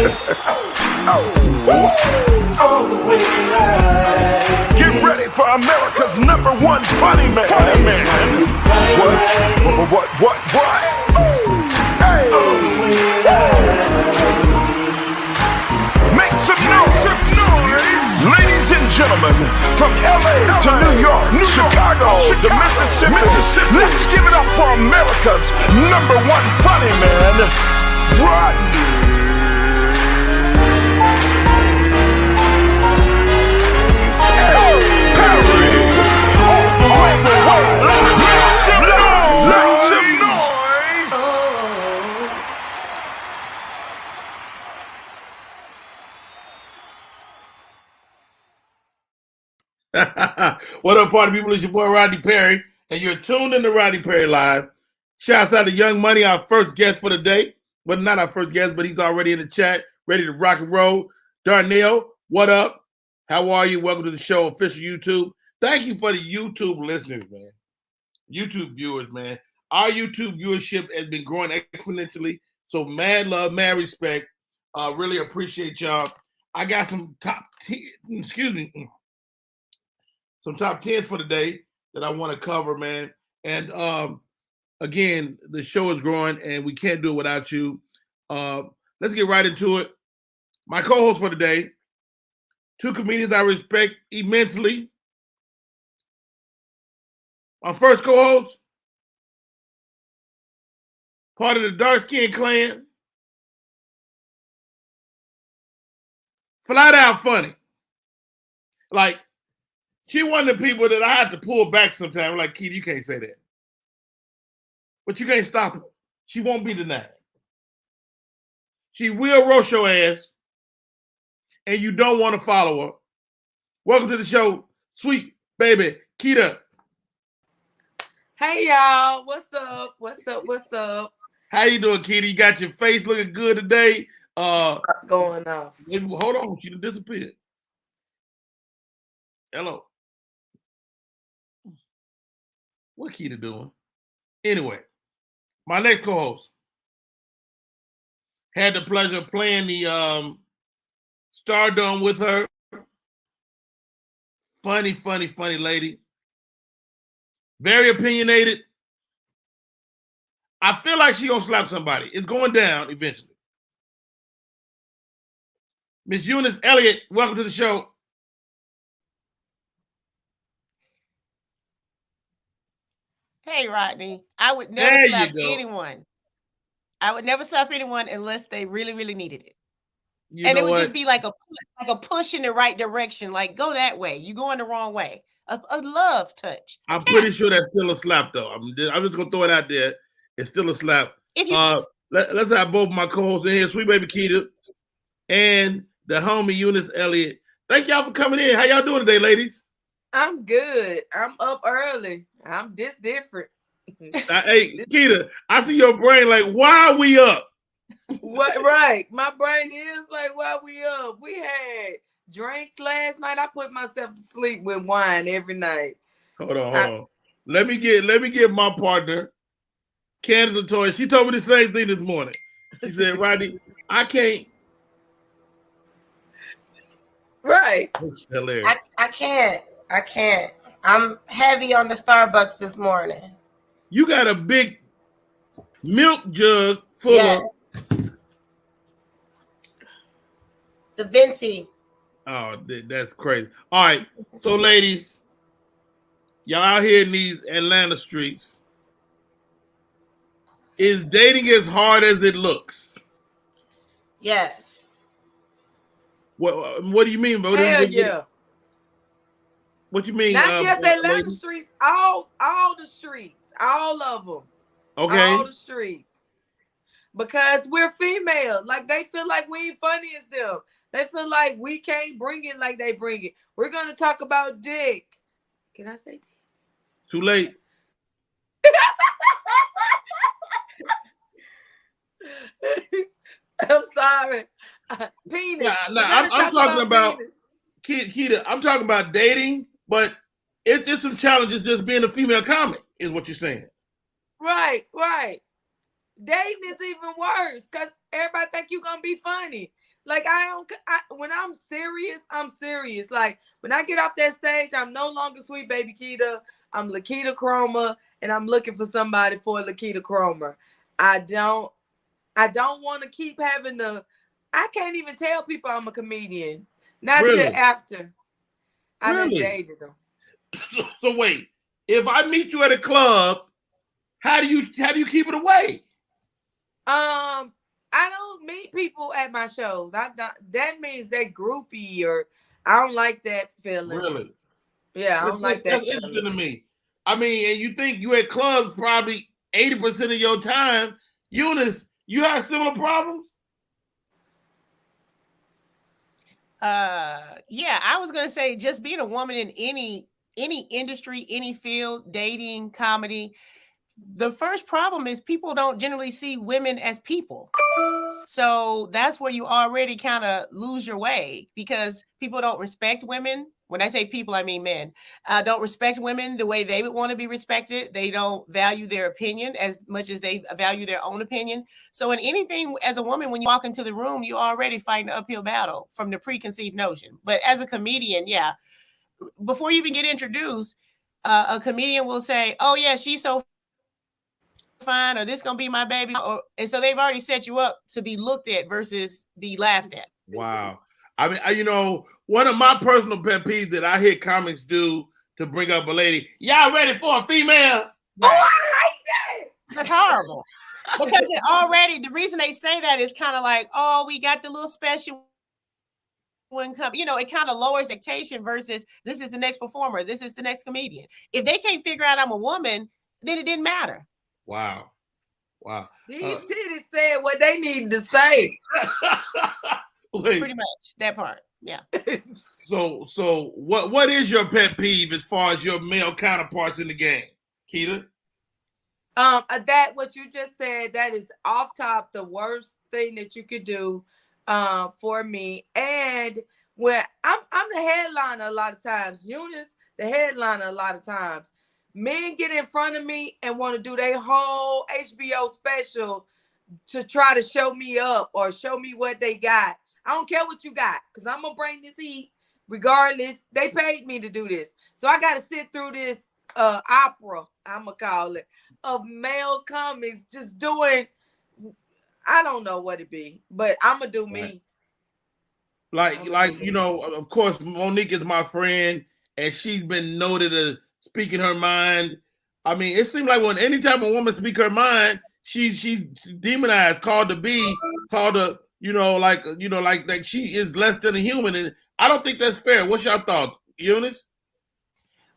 Get ready for America's #1 funny man. What? Hey. Make some noise. Ladies and gentlemen, from LA to New York, Chicago to Mississippi, let's give it up for America's #1 funny man, Rodney. What up, party people? It's your boy Rodney Perry, and you're tuned in to Rodney Perry Live. Shouts out to Young Money, our first guest for the day. Well, not our first guest, but he's already in the chat, ready to rock and roll. Darnell, what up? How are you? Welcome to the show, official YouTube. Thank you for the YouTube listeners, man. YouTube viewers, man. Our YouTube viewership has been growing exponentially. So mad love, mad respect. Really appreciate y'all. I got some top 10s for the day that I want to cover, man. And again, the show is growing and we can't do it without you. Let's get right into it. My co-host for the day, two comedians I respect immensely. My first co-host, part of the dark skin clan, flat out funny. Like, she one of the people that I had to pull back sometimes. Like, Keith, you can't say that. But you can't stop her. She won't be denied. She will roast your ass, and you don't want to follow her. Welcome to the show, sweet baby Keita. Hey, y'all. What's up? How you doing, Keita? You got your face looking good today. What's going on? Hold on. She done disappeared. Hello. What Keita doing? Anyway, my next co-host had the pleasure of playing the Stardom with her. Funny lady. Very opinionated. I feel like she gonna slap somebody. It's going down eventually. Miss Eunice Elliott, welcome to the show. Hey, Rodney. I would never slap anyone. I would never slap anyone unless they really, really needed it. It would just be like a push in the right direction. Like, go that way. You going the wrong way. A love touch. I'm pretty sure that's still a slap, though. I'm just gonna throw it out there. It's still a slap. Let's have both my co-hosts in here, sweet baby Keita and the homie Eunice Elliott. Thank y'all for coming in. How y'all doing today, ladies? I'm good. I'm up early. I'm just different. Hey, Keita, I see your brain like, why are we up? What? Right. My brain is like, why we up? We had drinks last night. I put myself to sleep with wine every night. Hold on. Let me get my partner, Candace Latoya. She told me the same thing this morning. She said, Rodney, I can't. Right. Hilarious. I can't. I'm heavy on the Starbucks this morning. You got a big milk jug full of the venti. Oh, that's crazy. All right. So, ladies, y'all out here in these Atlanta streets. Is dating as hard as it looks? Yes. What do you mean? Hell yeah. What you mean? Not just Atlanta streets, all the streets, all of them. Okay. All the streets. Because we're female. Like, they feel like we ain't funny as them. They feel like we can't bring it like they bring it. We're going to talk about dick. Can I say dick? Too late. I'm sorry. Penis. I'm talking about Keita. I'm talking about dating, but it's some challenges just being a female comic, is what you're saying. Right. Dating is even worse because everybody think you're gonna be funny. Like when I'm serious, I'm serious. Like when I get off that stage, I'm no longer Sweet Baby Keita. I'm Lakita Chroma, and I'm looking for somebody for Lakita Chroma. I don't want to keep having I can't even tell people I'm a comedian. Not till after I done dated them. So wait, if I meet you at a club, how do you keep it away? I don't meet people at my shows. That means they're groupie, or I don't like that feeling. Really? Yeah, I don't like that. That's interesting to me. I mean, and you think you at clubs probably 80% of your time. Eunice, you have similar problems? Yeah, I was gonna say just being a woman in any industry, any field, dating, comedy. The first problem is people don't generally see women as people. So that's where you already kind of lose your way, because people don't respect women. When I say people, I mean men. Don't respect women the way they would want to be respected. They don't value their opinion as much as they value their own opinion. So in anything, as a woman, when you walk into the room, you already fighting an uphill battle from the preconceived notion. But as a comedian, yeah, before you even get introduced, a comedian will say, "Oh yeah, she's so fine," or "This gonna be my baby," and so they've already set you up to be looked at versus be laughed at. Wow. I mean, one of my personal pet peeves that I hear comics do to bring up a lady, y'all ready for a female? Right. Oh, I hate that. That's horrible. Because the reason they say that is kind of like, oh, we got the little special one come, it kind of lowers expectation versus this is the next performer, this is the next comedian. If they can't figure out I'm a woman, then it didn't matter. Wow. These titties said what they needed to say. Pretty much that part. Yeah. So what is your pet peeve as far as your male counterparts in the game, Keita? That what you just said, that is off top the worst thing that you could do for me. And when I'm the headliner a lot of times, Eunice the headliner a lot of times, men get in front of me and want to do their whole HBO special to try to show me up or show me what they got. I don't care what you got, because I'm going to bring this heat regardless. They paid me to do this. So I got to sit through this opera, I'm going to call it, of male comics just doing, I don't know what it be, but I'm going to do me. Like, of course, Monique is my friend, and she's been noted as speaking her mind. I mean, it seems like when anytime a woman speaks her mind, she's demonized, called to be, called to, like she is less than a human. And I don't think that's fair. What's your thoughts, Eunice?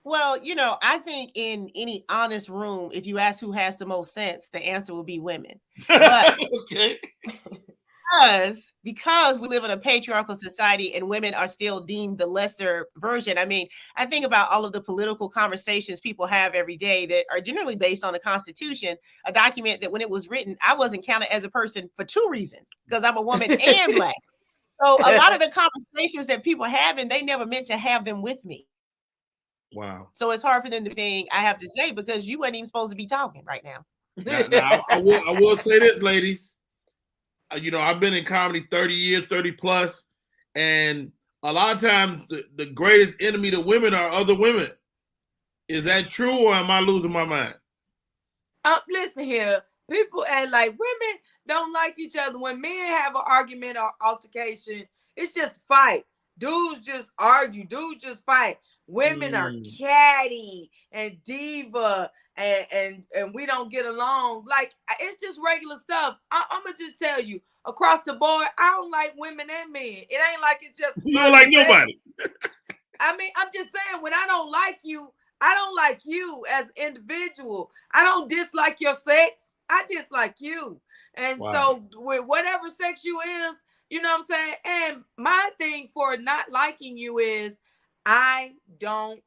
Well, I think in any honest room, if you ask who has the most sense, the answer will be women. But okay. Because we live in a patriarchal society and women are still deemed the lesser version. I mean, I think about all of the political conversations people have every day that are generally based on the Constitution, a document that when it was written, I wasn't counted as a person for two reasons, because I'm a woman and Black. So a lot of the conversations that people have, and they never meant to have them with me. Wow. So it's hard for them to think I have to say, because you weren't even supposed to be talking right now. Now I will say this, ladies. I've been in comedy 30 years, 30 plus, and a lot of times the greatest enemy to women are other women. Is that true, or am I losing my mind? Listen here. People act like women don't like each other. When men have an argument or altercation, it's just fight. Dudes just argue. Dudes just fight. Women are catty and diva, and we don't get along. Like, it's just regular stuff. I'm gonna just tell you, across the board, I don't like women and men. It ain't like it's just you don't like nobody. I mean, I'm just saying, when I don't like you, I don't like you as an individual. I don't dislike your sex. I dislike you. And so with whatever sex you is, you know what I'm saying? And my thing for not liking you is I don't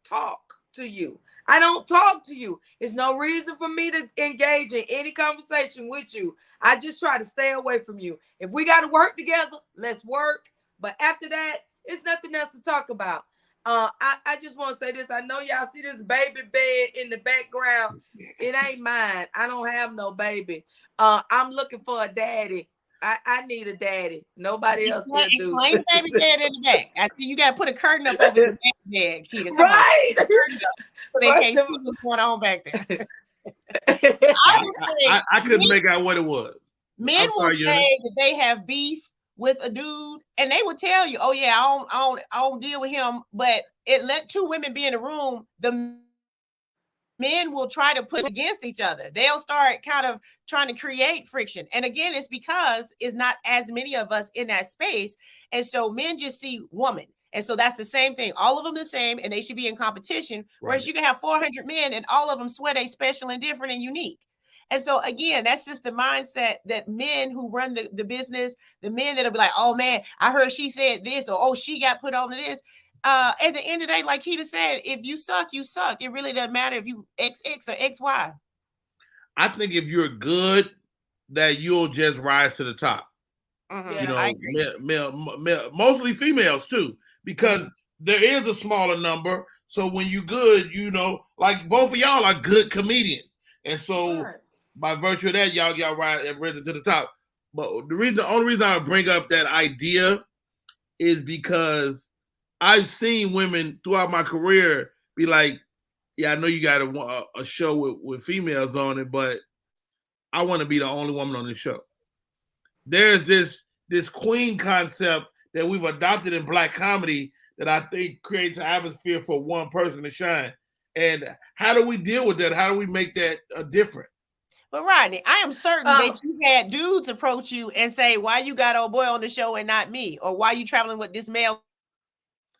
talk to you. I don't talk to you. There's no reason for me to engage in any conversation with you. I just try to stay away from you. If we got to work together, let's work. But after that, it's nothing else to talk about. I just want to say this. I know y'all see this baby bed in the background. It ain't mine. I don't have no baby. I'm looking for a daddy. I need a daddy. Nobody else will do. Explain baby dad in the back. I see you got to put a curtain up over the baby dad, Keita. Come right. On. So they can't see what's going on back there. I couldn't make out what it was. Men will say that they have beef with a dude, and they would tell you, "Oh yeah, I don't deal with him." But let two women be in a room, the men will try to put against each other. They'll start kind of trying to create friction. And again, it's because it's not as many of us in that space. And so men just see woman. And so that's the same thing. All of them the same, and they should be in competition. Right. Whereas you can have 400 men and all of them swear they special and different and unique. And so again, that's just the mindset that men who run the business, the men that'll be like, oh man, I heard she said this, or oh, she got put on to this. At the end of the day, like Keita said, if you suck, you suck. It really doesn't matter if you XX or XY. I think if you're good, that you'll just rise to the top. Mm-hmm. You know, mostly females too, because there is a smaller number. So when you good, you know, like both of y'all are good comedians, and so by virtue of that, y'all risen to the top. But the only reason I bring up that idea is because I've seen women throughout my career be like, yeah, I know you got a show with females on it, but I want to be the only woman on the show. There's this queen concept that we've adopted in Black comedy that I think creates an atmosphere for one person to shine. And how do we deal with that? How do we make that different? But Rodney, I am certain that you had dudes approach you and say, why you got old boy on the show and not me? Or why you traveling with this male?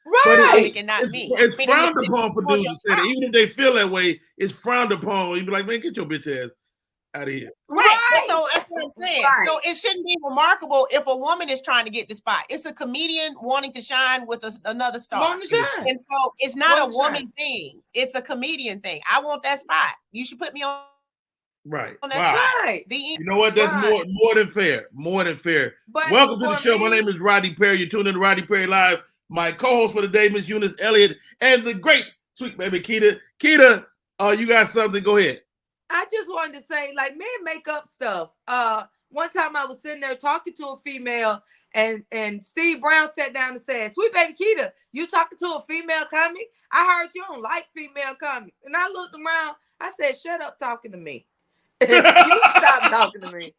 Right. And not me. It's frowned upon for dudes to say that. Even if they feel that way, it's frowned upon. You'd be like, man, get your bitch ass out of here. Right. So that's what I'm saying. Right. So it shouldn't be remarkable if a woman is trying to get the spot. It's a comedian wanting to shine with another star. And so it's not a woman thing. It's a comedian thing. I want that spot. You should put me on. Right. On that spot. Right. You know what? That's more than fair. More than fair. But welcome to the show. My name is Rodney Perry. You're tuned in to Rodney Perry Live. My co-host for the day, Miss Eunice Elliott, and the great sweet baby Keita. Keita, you got something? Go ahead. I just wanted to say, like, men make up stuff. One time I was sitting there talking to a female, and Steve Brown sat down and said, "Sweet baby Keita, you talking to a female comic? I heard you don't like female comics." And I looked around. I said, "Shut up talking to me. You stop talking to me."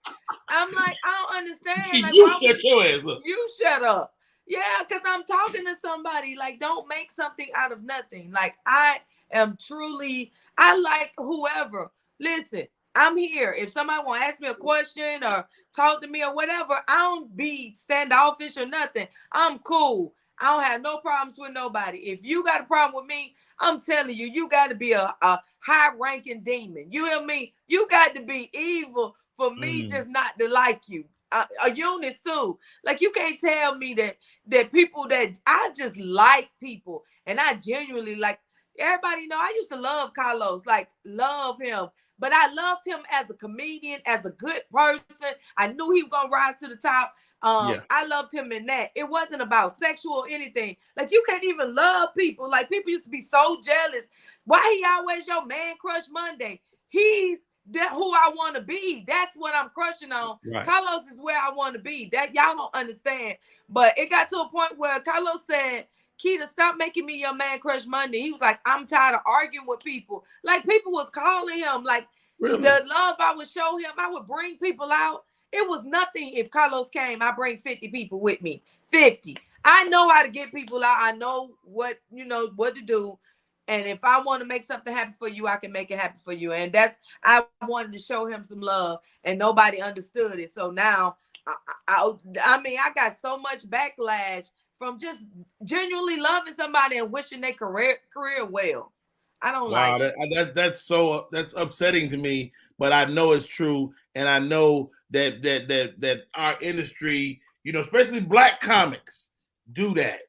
I'm like, I don't understand. Like, you shut your ass up. You shut up. Yeah, because I'm talking to somebody. Like, don't make something out of nothing. Like, I like whoever. Listen, I'm here. If somebody want to ask me a question or talk to me or whatever, I don't be standoffish or nothing. I'm cool. I don't have no problems with nobody. If you got a problem with me, I'm telling you, you got to be a high-ranking demon. You hear me? You got to be evil for me just not to like you. A Eunice too. Like, you can't tell me that people that I just like people, and I genuinely like. Everybody know I used to love Carlos, like love him, but I loved him as a comedian, as a good person. I knew he was gonna rise to the top. I loved him in that. It wasn't about sexual or anything. Like, you can't even love people. Like, people used to be so jealous. Why he always your man crush Monday? He's that who I want to be. That's what I'm crushing on. Right. Carlos is where I want to be. That y'all don't understand. But it got to a point where Carlos said, "Keita, stop making me your man crush Monday." He was like, "I'm tired of arguing with people." Like, people was calling him. Like, really? The love I would show him, I would bring people out. It was nothing. If Carlos came, I bring 50 people with me. 50. I know how to get people out. I know what to do. And if I want to make something happen for you, I can make it happen for you. And I wanted to show him some love, and nobody understood it. So now, I mean, I got so much backlash from just genuinely loving somebody and wishing their career well. I don't like it. That's upsetting to me, but I know it's true, and I know that our industry, especially Black comics, do that.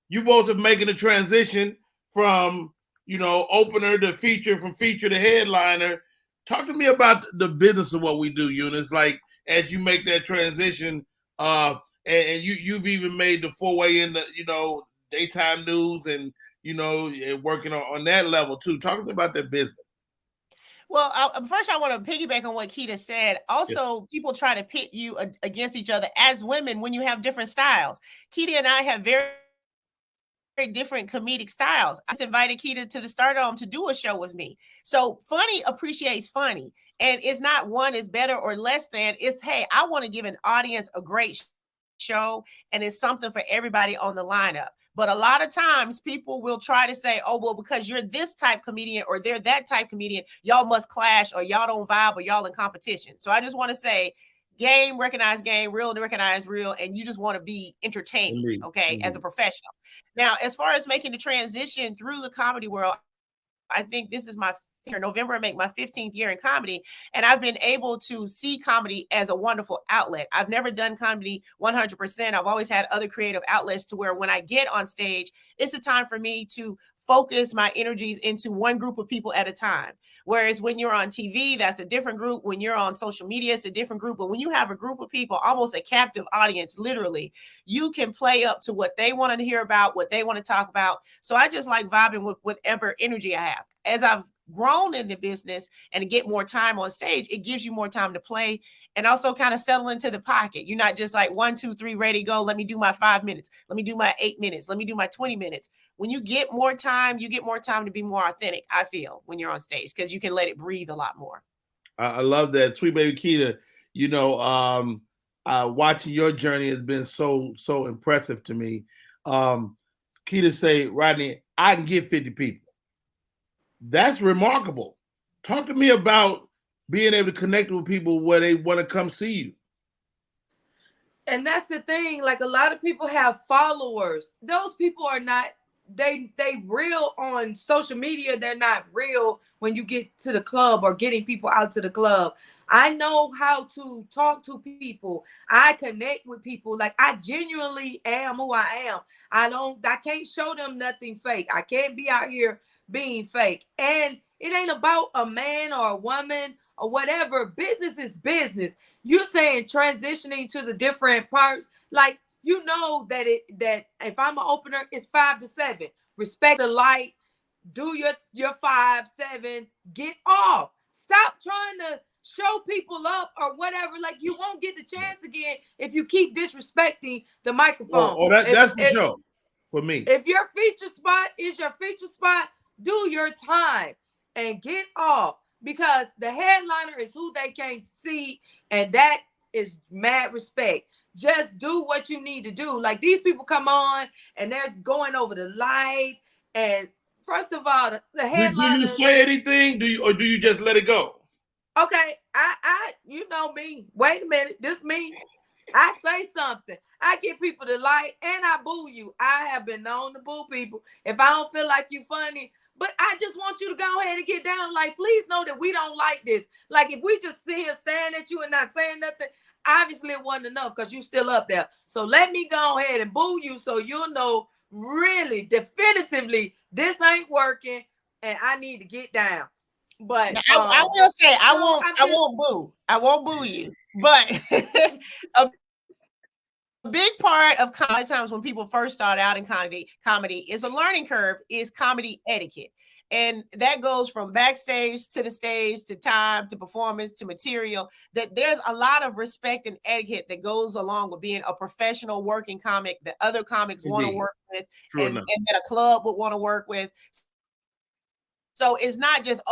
You both are making a transition from opener to feature, from feature to headliner. Talk to me about the business of what we do, Eunice. Like, as you make that transition, and you've even made the foray in the daytime news and working on that level too. Talk to me about that business. Well, first I want to piggyback on what Keita said. Also, people try to pit you against each other as women when you have different styles. Keita and I have very different comedic styles. I just invited Keita to the Stardome to do a show with me. So funny appreciates funny. And it's not one is better or less than. It's, hey, I want to give an audience a great show, and it's something for everybody on the lineup. But a lot of times people will try to say, oh, well, because you're this type comedian or they're that type comedian, y'all must clash or y'all don't vibe or y'all in competition. So I just want to say, game, recognize game, real, recognize real, and you just want to be entertaining, okay, as a professional. Now, as far as making the transition through the comedy world, I think this is my November, I make my 15th year in comedy, and I've been able to see comedy as a wonderful outlet. I've never done comedy 100%. I've always had other creative outlets to where when I get on stage, it's a time for me to focus my energies into one group of people at a time. Whereas when you're on TV, that's a different group. When you're on social media, it's a different group. But when you have a group of people, almost a captive audience, literally, you can play up to what they want to hear about, what they want to talk about. So I just like vibing with whatever energy I have. As I've grown in the business and get more time on stage, it gives you more time to play and also kind of settle into the pocket. You're not just like 1, 2, 3, ready, go. Let me do my 5 minutes. Let me do my 8 minutes. Let me do my 20 minutes. When you get more time, you get more time to be more authentic, I feel, when you're on stage, because you can let it breathe a lot more. I love that. Sweet baby Keita, you know, watching your journey has been so impressive to me. Keita say, Rodney, I can get 50 people. That's remarkable. Talk to me about being able to connect with people where they want to come see you. And that's the thing. Like, a lot of people have followers. Those people are not, they real on social media. They're not real when you get to the club or getting people out to the club. I know how to talk to people. I connect with people. Like, I genuinely am who I am. I can't show them nothing fake. I can't be out here being fake. And it ain't about a man or a woman or whatever. Business is business. You saying transitioning to the different parts, like, you know that if I'm an opener, it's 5 to 7. Respect the light, do your 5, 7, get off. Stop trying to show people up or whatever. Like, you won't get the chance again if you keep disrespecting the microphone. That's for sure. For me. If your feature spot is your feature spot, do your time and get off, because the headliner is who they can't see, and that is mad respect. Just do what you need to do. Like, these people come on and they're going over the light, and first of all, the headliner. Do you say anything? Do you just let it go? Okay, I you know me. Wait a minute, this me. I say something. I get people to like, and I boo you. I have been known to boo people if I don't feel like you funny. But I just want you to go ahead and get down. Like, please know that we don't like this. Like, if we just sit here staring at you and not saying nothing, obviously it wasn't enough because you still up there. So let me go ahead and boo you so you'll know really definitively this ain't working and I need to get down. But I will say I won't boo you. But a big part of comedy times when people first start out in comedy is a learning curve, is comedy etiquette. And that goes from backstage to the stage, to time, to performance, to material, that there's a lot of respect and etiquette that goes along with being a professional working comic that other comics want to work with, and that a club would want to work with. So it's not just,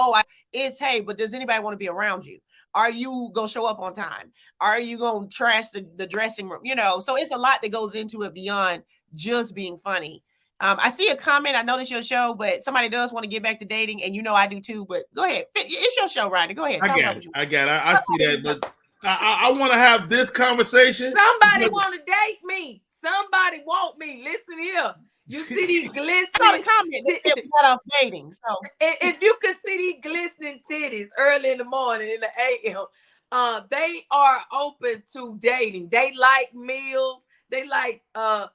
it's, hey, but does anybody want to be around you? Are you going to show up on time? Are you going to trash the dressing room? You know, so it's a lot that goes into it beyond just being funny. I see a comment. I know this your show, but somebody does want to get back to dating, and you know I do too. But go ahead. It's your show, Rodney. Go ahead. I get it. I see that, but I want to have this conversation. Somebody want to date me. Somebody want me. Listen here. You see these glistening. I saw the comment that said we got off dating. So if you could see these glistening titties early in the morning in the AM, they are open to dating. They like meals. They like long.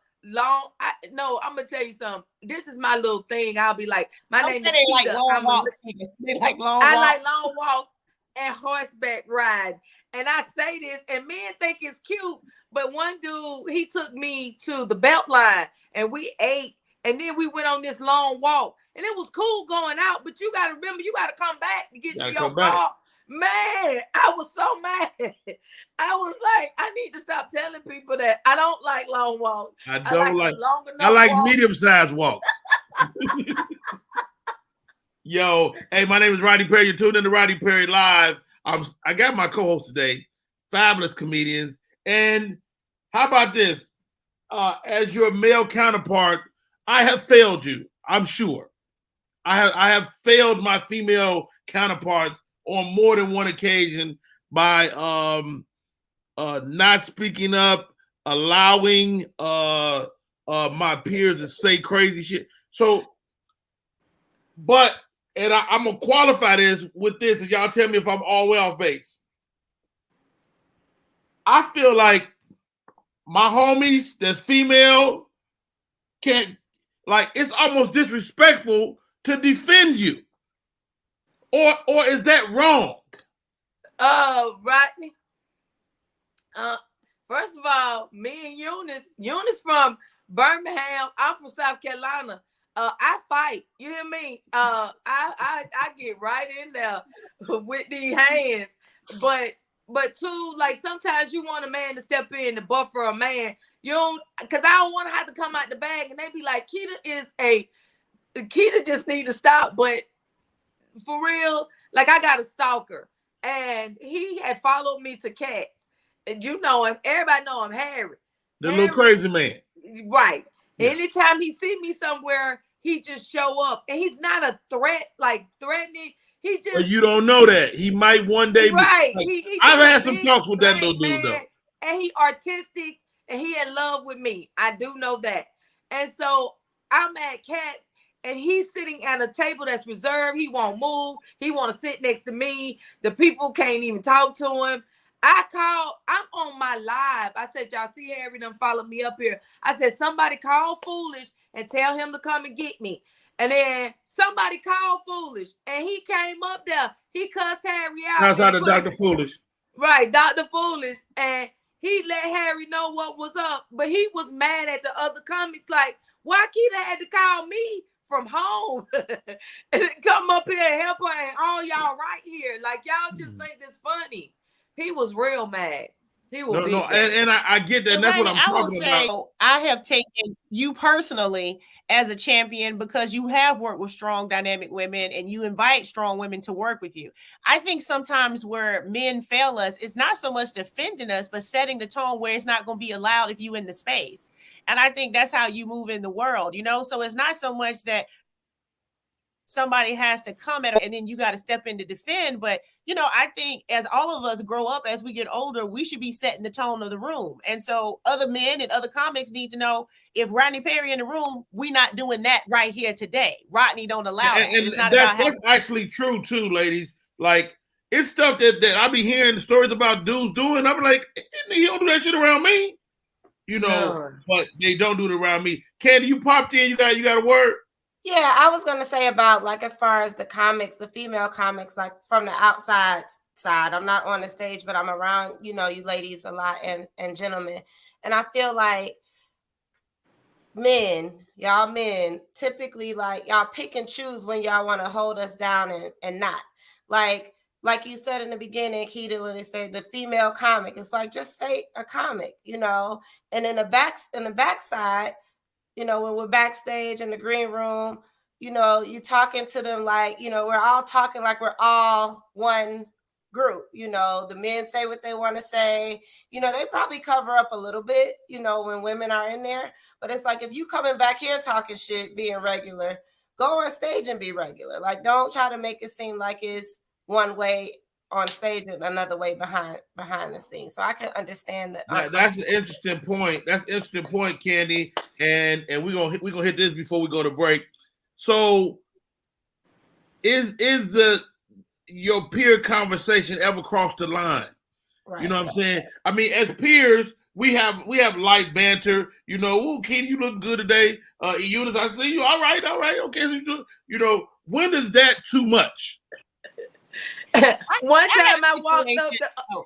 I'm gonna tell you something. This is my little thing. I'll be like, my name is Keita. Like long walks. They like long walks. I like long walks and horseback ride. And I say this, and men think it's cute. But one dude, he took me to the Beltline, and we ate, and then we went on this long walk. and it was cool going out, but you got to remember, you got to come back to get to your car. Back. Man, I was so mad. I was like, I need to stop telling people that I don't like long walks. I like long enough I like walk. medium-sized walks. Yo, hey, my name is Rodney Perry. You're tuned in to Rodney Perry Live. I got my co-host today, fabulous comedians. And how about this? As your male counterpart, I have failed you, I'm sure. I have failed my female counterparts on more than one occasion by not speaking up, allowing my peers to say crazy shit. So, but, and I'm going to qualify this with this, and y'all tell me if I'm all way off base. I feel like my homies that's female can't, like, it's almost disrespectful to defend you. Or is that wrong? Rodney. First of all, me and Eunice from Birmingham, I'm from South Carolina. I fight. You hear me? I get right in there with these hands. But too, like, sometimes you want a man to step in to buffer a man. You don't, because I don't want to have to come out the bag and they be like, Keita just need to stop. But for real, like, I got a stalker and he had followed me to Cats. And you know him, everybody know him, Harry. The little crazy man. Right. Yeah. Anytime he see me somewhere, he just show up. And he's not a threat, like threatening. He just. But you don't know that. He might one day. Right. Like, I've had some talks with that little dude, though. And he artistic and he in love with me. I do know that. And so I'm at Cats and he's sitting at a table that's reserved. He won't move. He want to sit next to me. The people can't even talk to him. I'm on my live. I said, y'all see Harry done follow me up here. I said, somebody call Foolish and tell him to come and get me. And then somebody called Foolish and he came up there. He cussed Harry out. That's how Dr. Foolish. Right, Dr. Foolish. And he let Harry know what was up. But he was mad at the other comics, like, why Keita had to call me from home and come up here and help her and all y'all right here. Like, y'all just think this funny. He was real mad. He was and I get that. And that's what I'm talking about. I have taken you personally as a champion because you have worked with strong, dynamic women and you invite strong women to work with you. I think sometimes where men fail us, it's not so much defending us, but setting the tone where it's not going to be allowed if you in the space. And I think that's how you move in the world, you know? So it's not so much that somebody has to come at it and then you got to step in to defend. But, you know, I think as all of us grow up, as we get older, we should be setting the tone of the room. And so other men and other comics need to know if Rodney Perry in the room, we not doing that right here today. Rodney don't allow it. And that's actually true too, ladies. Like, it's stuff that I be hearing stories about dudes doing. I'm like, he don't do that shit around me. You know, but they don't do it around me. Candy, you popped in, you got a word? Yeah, I was gonna say about, like, as far as the comics, the female comics, like from the outside side. I'm not on the stage, but I'm around, you know, you ladies a lot and gentlemen. And I feel like y'all men typically, like, y'all pick and choose when y'all want to hold us down and not. Like you said in the beginning, Keita, when they say the female comic, it's like, just say a comic, you know. And in the backside, you know, when we're backstage in the green room, you know, you talking to them like, you know, we're all talking like we're all one group. You know, the men say what they want to say. You know, they probably cover up a little bit, you know, when women are in there. But it's like, if you coming back here talking shit, being regular, go on stage and be regular. Like, don't try to make it seem like it's one way on stage and another way behind the scenes. So I can understand that. That's an interesting point. That's an interesting point, Candy. And we're gonna hit this before we go to break. So is your peer conversation ever crossed the line? Right. You know what I'm saying? I mean, as peers, we have light banter. You know, "Ooh, Keita, you look good today. Eunice, I see you. All right, okay." So you know, when is that too much? One time I walked up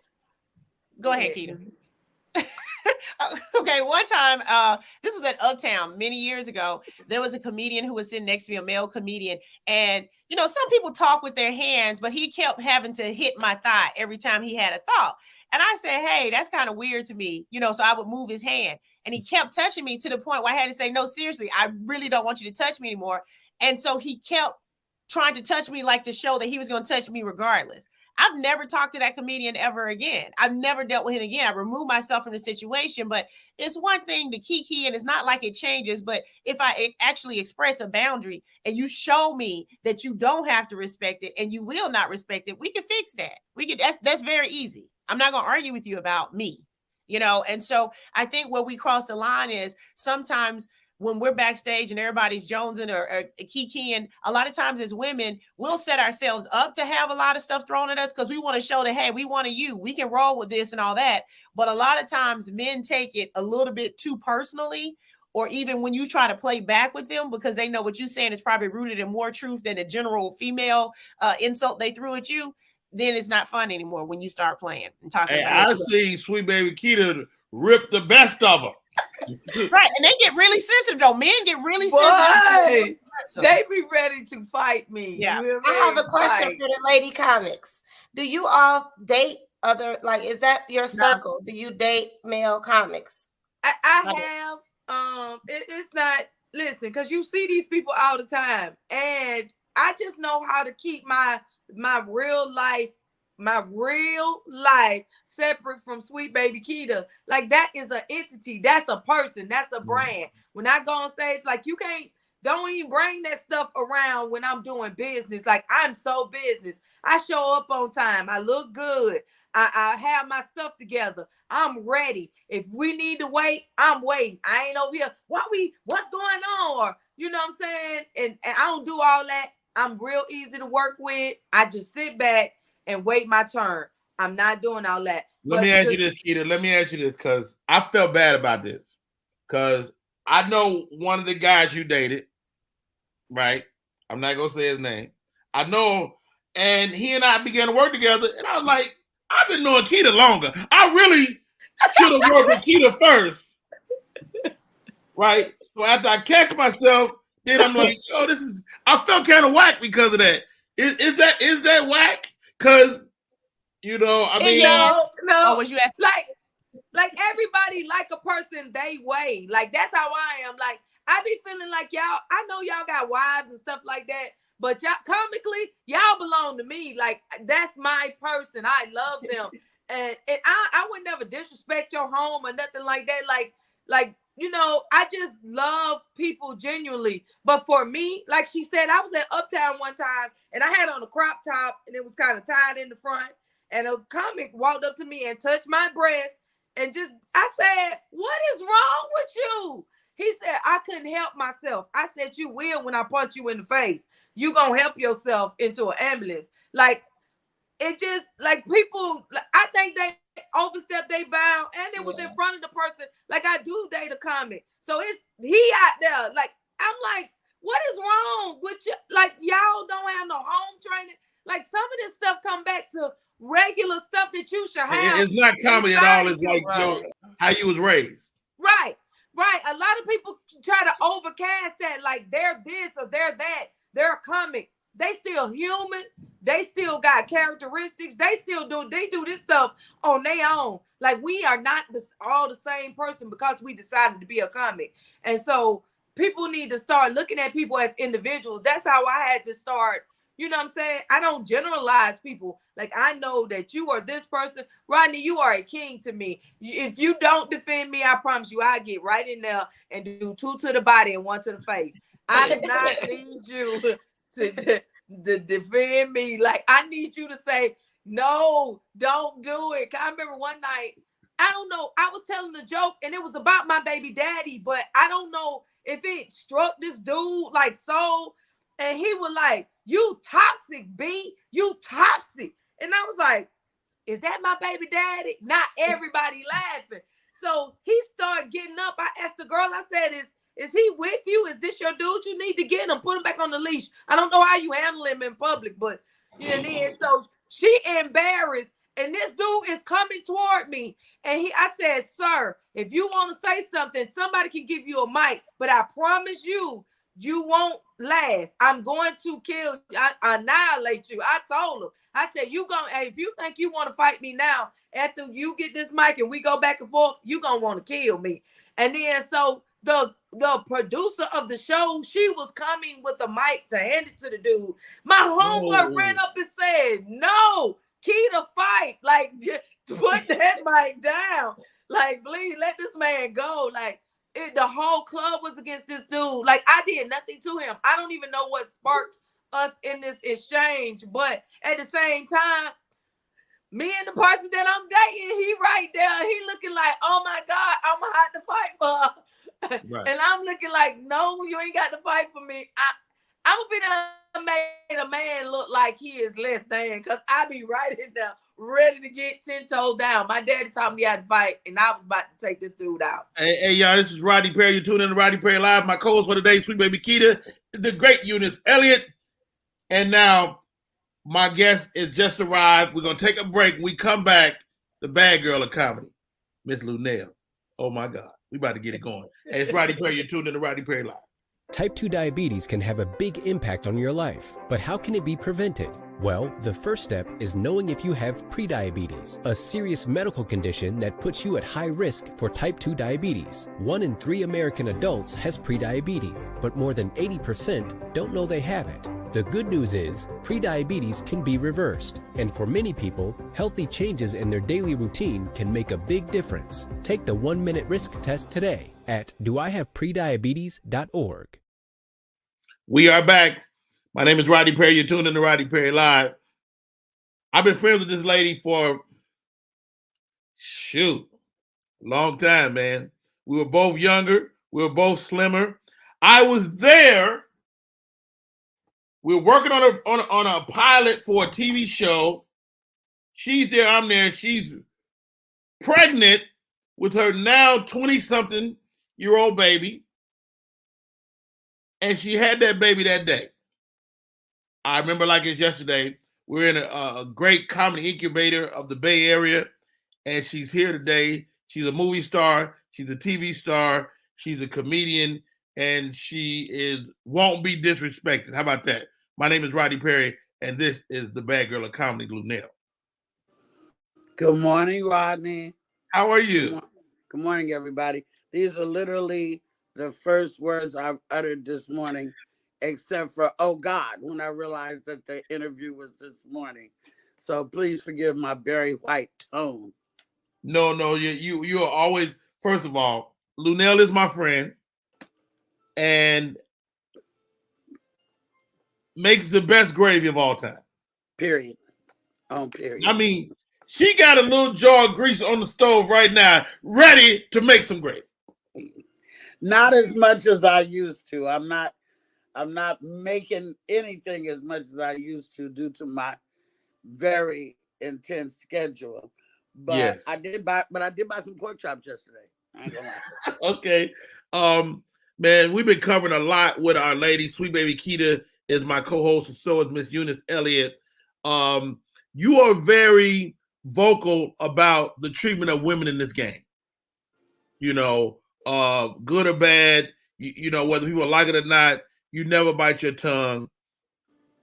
Go ahead, Keita. Okay, Okay, one time, this was at Uptown many years ago. There was a comedian who was sitting next to me, a male comedian, and some people talk with their hands, but he kept having to hit my thigh every time he had a thought. And I said, hey, that's kind of weird to me, so I would move his hand. And he kept touching me to the point where I had to say, no, seriously, I really don't want you to touch me anymore. And so he kept trying to touch me like to show that he was going to touch me regardless. I've never talked to that comedian ever again. I've never dealt with him again. I removed myself from the situation, but it's one thing to kiki, and it's not like it changes. But if I actually express a boundary and you show me that you don't have to respect it and you will not respect it, we can fix that. That's very easy. I'm not going to argue with you about me, And so I think where we cross the line is sometimes when we're backstage and everybody's jonesing or kikiing, a lot of times as women, we'll set ourselves up to have a lot of stuff thrown at us because we want to show that, hey, we want you. We can roll with this and all that. But a lot of times men take it a little bit too personally, or even when you try to play back with them because they know what you're saying is probably rooted in more truth than a general female insult they threw at you, then it's not fun anymore when you start playing and talking about it. I see Sweet Baby Keita rip the best of them. Right, and they get really sensitive though. Men get really sensitive. They be ready to fight me. Yeah. I have a question for the lady comics. Do you all date other, is that your circle? Do you date male comics? I have. It's not, listen, because you see these people all the time, and I just know how to keep my real life separate from Sweet Baby Keita. Like, that is an entity. That's a person. That's a brand. When I go on stage, don't even bring that stuff around when I'm doing business. Like, I'm so business. I show up on time. I look good. I have my stuff together. I'm ready. If we need to wait, I'm waiting. I ain't over here. What's going on? Or, you know what I'm saying? And I don't do all that. I'm real easy to work with. I just sit back and wait my turn. I'm not doing all that. Let me ask you this, Keita. Let me ask you this, because I felt bad about this. Because I know one of the guys you dated, right? I'm not going to say his name. I know, and he and I began to work together, and I was like, I've been knowing Keita longer. I really should have worked with Keita first, right? So after I catch myself, then I'm like, I felt kind of whack because of that. Is that whack? Because, no. Was you asking? Like everybody like a person they way. Like, that's how I am. Like, I be feeling like y'all, I know y'all got wives and stuff like that, but y'all comically, y'all belong to me. Like, that's my person. I love them. And I would never disrespect your home or nothing like that. Like, I just love people genuinely. But for me, like she said, I was at Uptown one time and I had on a crop top and it was kind of tied in the front. And a comic walked up to me and touched my breast and I said, what is wrong with you? He said, I couldn't help myself. I said, you will when I punch you in the face. You gonna help yourself into an ambulance. Like, it just, like, people, I think they overstepped their bound, and it was in front of the person. Like, I do date a comic. So he out there. Like, I'm like, what is wrong with you? Like, y'all don't have no home training. Like, some of this stuff come back to regular stuff that you should have. It's not comedy at all. It's like how you was raised. Right. A lot of people try to overcast that, like they're this or they're that. They're a comic. They still human. They still got characteristics. They do this stuff on their own. Like, we are not all the same person because we decided to be a comic. And so people need to start looking at people as individuals. That's how I had to start. You know what I'm saying? I don't generalize people. Like, I know that you are this person. Rodney, you are a king to me. If you don't defend me, I promise you, I get right in there and do 2 to the body and 1 to the face. I do not need you to defend me. Like, I need you to say, no, don't do it. I remember one night, I don't know, I was telling a joke and it was about my baby daddy, but I don't know if it struck this dude like so. And he was like, you toxic, B. You toxic. And I was like, is that my baby daddy? Not everybody laughing. So he started getting up. I asked the girl, I said, is he with you? Is this your dude? You need to get him. Put him back on the leash. I don't know how you handle him in public, but then so she embarrassed. And this dude is coming toward me. And I said, sir, if you want to say something, somebody can give you a mic. But I promise you, you won't last. I'm going to kill you. I annihilate you. I told him. I said, if you think you want to fight me now, after you get this mic and we go back and forth, you going to want to kill me. And then so the producer of the show, she was coming with the mic to hand it to the dude. My homeboy ran up and said, no, key to fight. Like, put that mic down. Like, please let this man go. Like, the whole club was against this dude. Like, I did nothing to him. I don't even know what sparked us in this exchange. But at the same time, me and the person that I'm dating, he right there. He looking like, oh my God, I'm gonna have to fight for her. Right. And I'm looking like, no, you ain't got to fight for me. I'm gonna be done made a man look like he is less than, because I be right in there ready to get 10 toes down. My daddy taught me how to fight, and I was about to take this dude out. Hey, y'all, this is Rodney Perry. You're tuning in to Rodney Perry Live. My co-host for today, Sweet Baby Keita, the great Eunice Elliott. And now my guest is just arrived. We're going to take a break. When we come back, the bad girl of comedy, Miss Lunell. Oh, my God. We about to get it going. Hey, it's Rodney Perry. You're tuned in to Rodney Perry Live. Type 2 diabetes can have a big impact on your life, but how can it be prevented? Well, the first step is knowing if you have prediabetes, a serious medical condition that puts you at high risk for type 2 diabetes. 1 in 3 American adults has prediabetes, but more than 80% don't know they have it. The good news is, prediabetes can be reversed, and for many people, healthy changes in their daily routine can make a big difference. Take the 1-minute risk test today at doihaveprediabetes.org. We are back. My name is Rodney Perry. You're tuned in to Rodney Perry Live. I've been friends with this lady for, a long time, man. We were both younger. We were both slimmer. I was there. We were working on a pilot for a TV show. She's there, I'm there. She's pregnant with her now 20-something-year-old baby. And she had that baby that day. I remember like it's yesterday. We're in a great comedy incubator of the Bay Area, and she's here today. She's a movie star. She's a TV star. She's a comedian, and she won't be disrespected. How about that? My name is Rodney Perry, and this is the bad girl of comedy, Lunell. Good morning, Rodney. How are you? Good morning, everybody. These are literally the first words I've uttered this morning, except for, oh God, when I realized that the interview was this morning. So please forgive my very white tone. No, you are always, first of all, Lunell is my friend and makes the best gravy of all time. Period. Period. I mean, she got a little jar of grease on the stove right now, ready to make some gravy. Not as much as I used to. I'm not making anything as much as I used to due to my very intense schedule. But yes. I did buy some pork chops yesterday. I ain't gonna lie. Okay. Man, we've been covering a lot with our lady. Sweet Baby Keita is my co-host, and so is Miss Eunice Elliott. You are very vocal about the treatment of women in this game. You know, good or bad, you know, whether people like it or not, you never bite your tongue.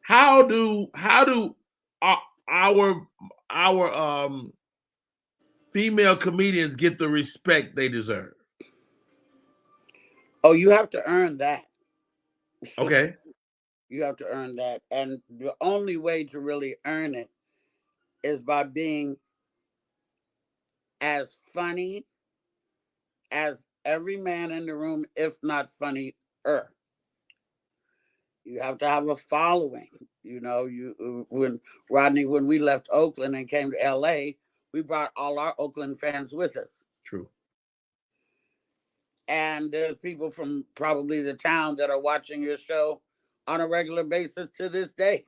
How do our female comedians get the respect they deserve? Oh, you have to earn that. Okay. You have to earn that. And the only way to really earn it is by being as funny as every man in the room, if not funnier. You have to have a following. You know, when we left Oakland and came to LA, we brought all our Oakland fans with us. True. And there's people from probably the town that are watching your show on a regular basis to this day.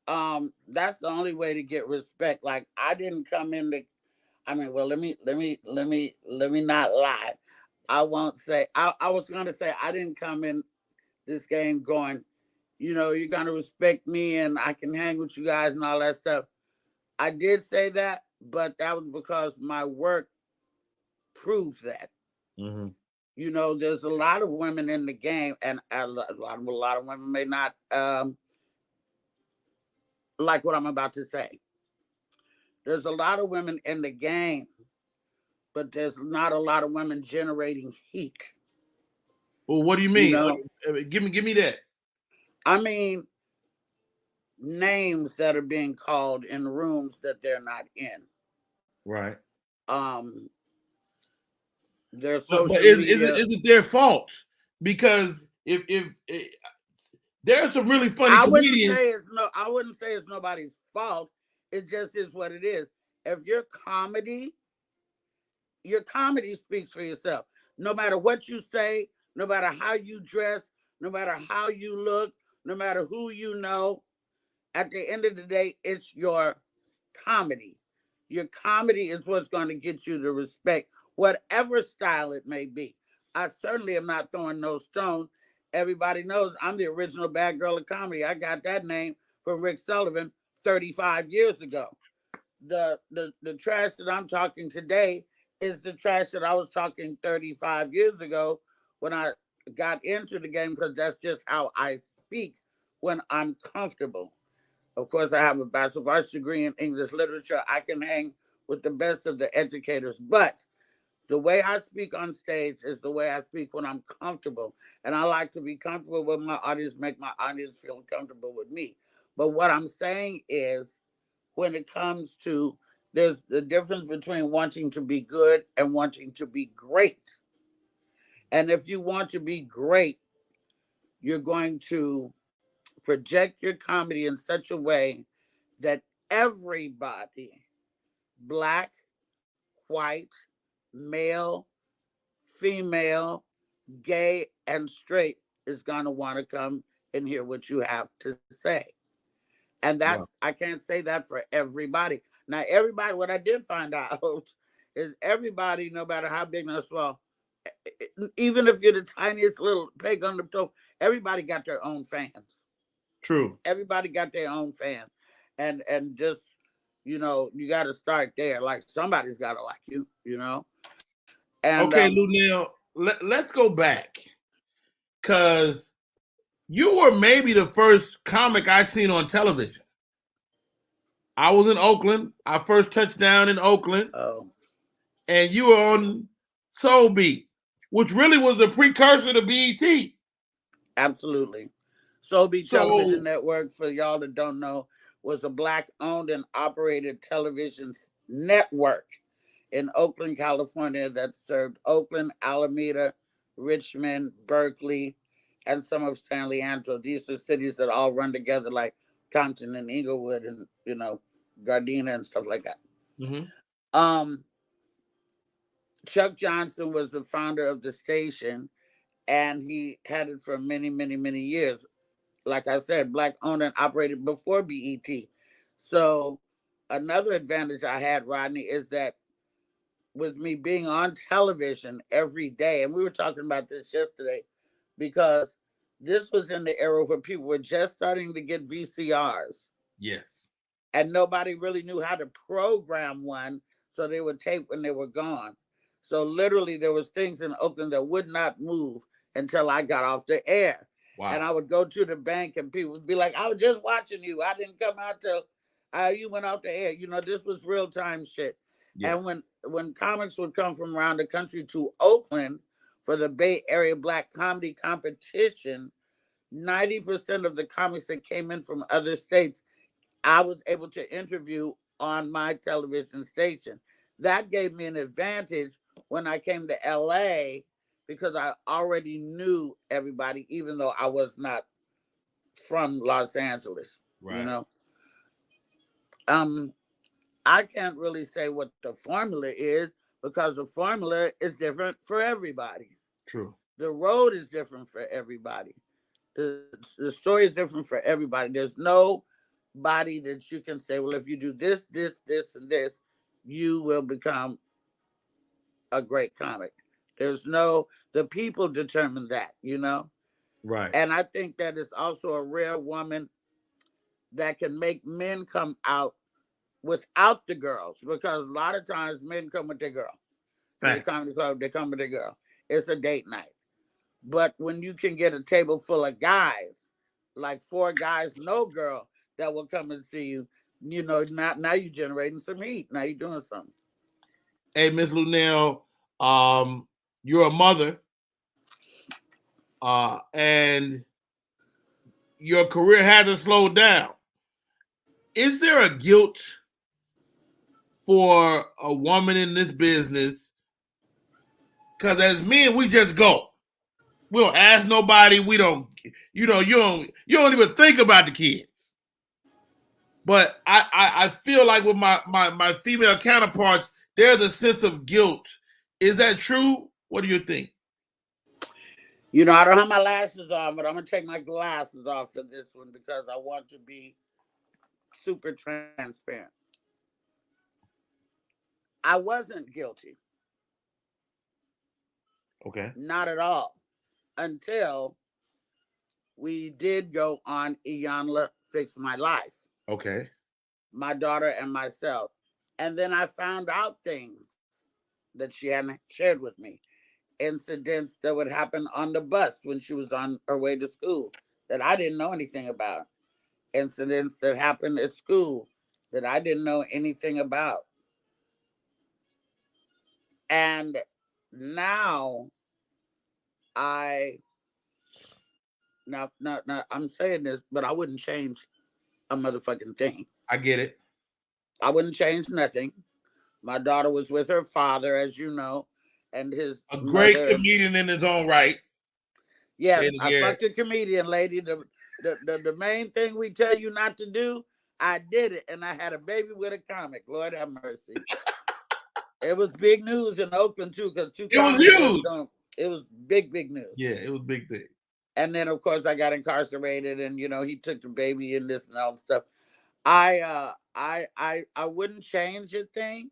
That's the only way to get respect. Like, I didn't come in to, I mean, well, let me not lie. I won't say, I was going to say, I didn't come in this game going, you know, you're going to respect me and I can hang with you guys and all that stuff. I did say that, but that was because my work proves that. Mm-hmm. You know, there's a lot of women in the game, and a lot of women may not like what I'm about to say. There's a lot of women in the game, but there's not a lot of women generating heat. Well, what do you mean? You know? Give me that. I mean, names that are being called in rooms that they're not in. Right. Their but social media. Is it their fault? Because if there's some really funny comedians. I wouldn't say it's nobody's fault. It just is what it is. If your comedy speaks for yourself. No matter what you say, no matter how you dress, no matter how you look, no matter who you know, at the end of the day, it's your comedy. Your comedy is what's going to get you the respect, whatever style it may be. I certainly am not throwing no stones. Everybody knows I'm the original bad girl of comedy. I got that name from Rick Sullivan 35 years ago. The trash that I'm talking today is the trash that I was talking 35 years ago when I got into the game, because that's just how I speak when I'm comfortable. Of course, I have a Bachelor of Arts degree in English literature. I can hang with the best of the educators, but the way I speak on stage is the way I speak when I'm comfortable. And I like to be comfortable with my audience, make my audience feel comfortable with me. But what I'm saying is, when it comes to, there's the difference between wanting to be good and wanting to be great. And if you want to be great, you're going to project your comedy in such a way that everybody, black, white, male, female, gay, and straight, is going to want to come and hear what you have to say. And that's, wow. I can't say that for everybody. Now, everybody, what I did find out is everybody, no matter how big or small, even if you're the tiniest little peg on the toe, everybody got their own fans. True. Everybody got their own fans. And just, you know, you got to start there. Like, somebody's got to like you, you know? And, okay, Lunel, let's go back. Because you were maybe the first comic I seen on television. I was in Oakland. Our first touchdown in Oakland. Oh. And you were on Soul Beat, which really was the precursor to BET. Absolutely. Soul Beat Television Network, for y'all that don't know, was a Black-owned and operated television network in Oakland, California, that served Oakland, Alameda, Richmond, Berkeley, and some of San Leandro. These are cities that all run together, like Compton and Inglewood and, you know, Gardena and stuff like that. Mm-hmm. Chuck Johnson was the founder of the station, and he had it for many, many, many years. Like I said, Black-owned and operated before BET. So another advantage I had, Rodney, is that with me being on television every day, and we were talking about this yesterday, because this was in the era where people were just starting to get VCRs. Yes. And nobody really knew how to program one, so they would tape when they were gone. So literally there was things in Oakland that would not move until I got off the air. Wow. And I would go to the bank and people would be like, I was just watching you. I didn't come out till you went off the air. You know, this was real time shit. Yeah. And when comics would come from around the country to Oakland for the Bay Area Black Comedy Competition, 90% of the comics that came in from other states, I was able to interview on my television station. That gave me an advantage when I came to LA, because I already knew everybody, even though I was not from Los Angeles. Right. You know? I can't really say what the formula is, because the formula is different for everybody. True. The road is different for everybody. The story is different for everybody. There's no body that you can say, well, if you do this, this, this, and this, you will become a great comic. There's no, the people determine that, you know? Right. And I think that it's also a rare woman that can make men come out without the girls, because a lot of times men come with their girl. When they come to the club, they come with their girl. It's a date night. But when you can get a table full of guys, like 4 guys, no girl, that will come and see you, now you're generating some heat. Now you're doing something. Hey, Miss Lunell, you're a mother, and your career hasn't slowed down. Is there a guilt for a woman in this business? Because as men, we just go. We don't ask nobody. We don't, you don't even think about the kids. But I feel like with my female counterparts, there's a sense of guilt. Is that true? What do you think? I don't have my lashes on, but I'm going to take my glasses off for this one because I want to be super transparent. I wasn't guilty. Okay. Not at all. Until we did go on Iyanla Fix My Life. Okay. My daughter and myself. And then I found out things that she hadn't shared with me. Incidents that would happen on the bus when she was on her way to school that I didn't know anything about. Incidents that happened at school that I didn't know anything about. And now I'm saying this, but I wouldn't change a motherfucking thing. I get it. I wouldn't change nothing. My daughter was with her father, as you know, and his great comedian in his own right. Yes, I fucked a comedian, lady. The main thing we tell you not to do, I did it, and I had a baby with a comic. Lord have mercy. It was big news in Oakland too, because it was huge. It was big news. Yeah, it was big thing. And then of course I got incarcerated, and he took the baby and this and all the stuff. I wouldn't change a thing,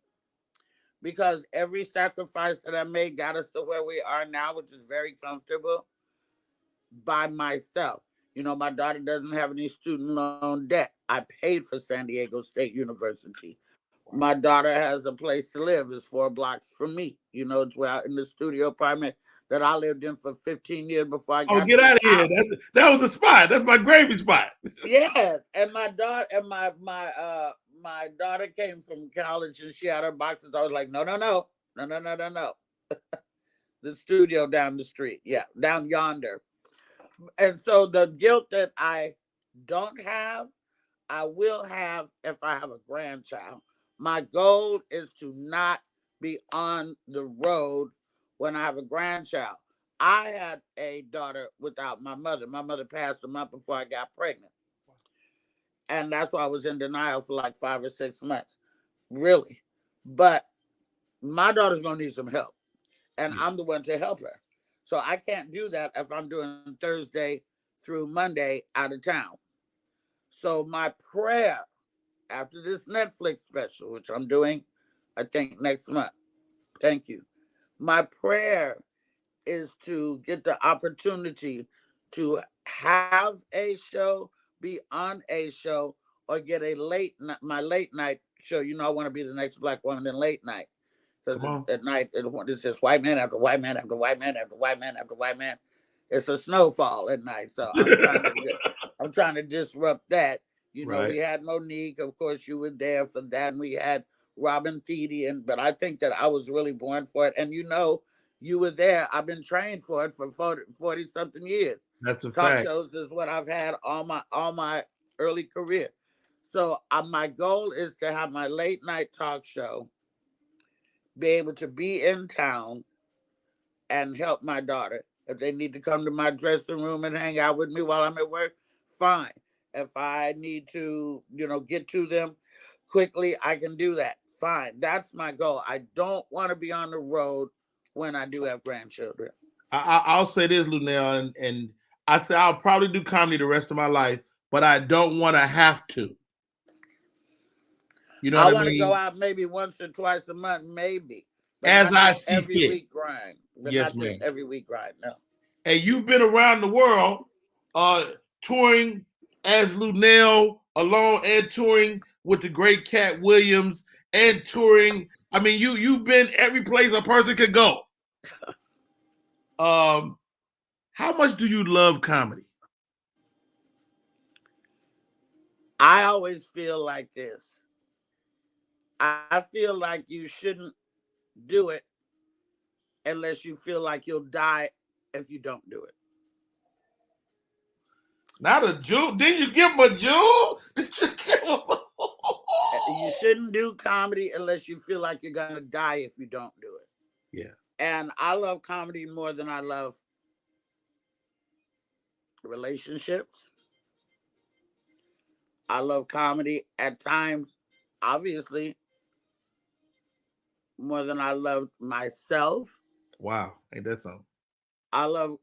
because every sacrifice that I made got us to where we are now, which is very comfortable by myself. My daughter doesn't have any student loan debt. I paid for San Diego State University. My daughter has a place to live. It's 4 blocks from me. It's where in the studio apartment that I lived in for 15 years before I got. Oh, get out of here! That was a spot. That's my gravy spot. Yes, and my daughter and my daughter came from college and she had her boxes. I was like, no. The studio down the street, down yonder. And so the guilt that I don't have, I will have if I have a grandchild. My goal is to not be on the road when I have a grandchild. I had a daughter without my mother. My mother passed a month before I got pregnant. And that's why I was in denial for like 5 or 6 months. Really. But my daughter's going to need some help. And I'm the one to help her. So I can't do that if I'm doing Thursday through Monday out of town. So my prayer after this Netflix special, which I'm doing, I think next month. Thank you. My prayer is to get the opportunity to have a show, be on a show, or get my late night show. I want to be the next Black woman in late night. Because at night, it's just white man after white man after white man after white man after white man. It's a snowfall at night. So I'm trying to disrupt that. We had Monique. Of course, you were there for that. And we had Robin Thede. But I think that I was really born for it. And you were there. I've been trained for it for 40-something years. That's a fact. Talk shows is what I've had all my early career. So my goal is to have my late night talk show, be able to be in town and help my daughter. If they need to come to my dressing room and hang out with me while I'm at work, fine. If I need to, get to them quickly, I can do that. Fine. That's my goal. I don't want to be on the road when I do have grandchildren. I'll say this, Lunell, and I say I'll probably do comedy the rest of my life, but I don't want to have to. You know what I mean? I want to go out maybe once or twice a month, maybe. But as I see every fit. Week grind. But yes, not ma'am. Every week grind, no. And you've been around the world touring as Lunell alone and touring with the great Cat Williams and touring. I mean, you've been every place a person could go. How much do you love comedy? I always feel like this. I feel like you shouldn't do it unless you feel like you'll die if you don't do it. Not a jewel. Didn't you give him a jewel? You shouldn't do comedy unless you feel like you're going to die if you don't do it. Yeah. And I love comedy more than I love relationships. I love comedy at times, obviously, more than I love myself. Wow. Ain't that something? I love,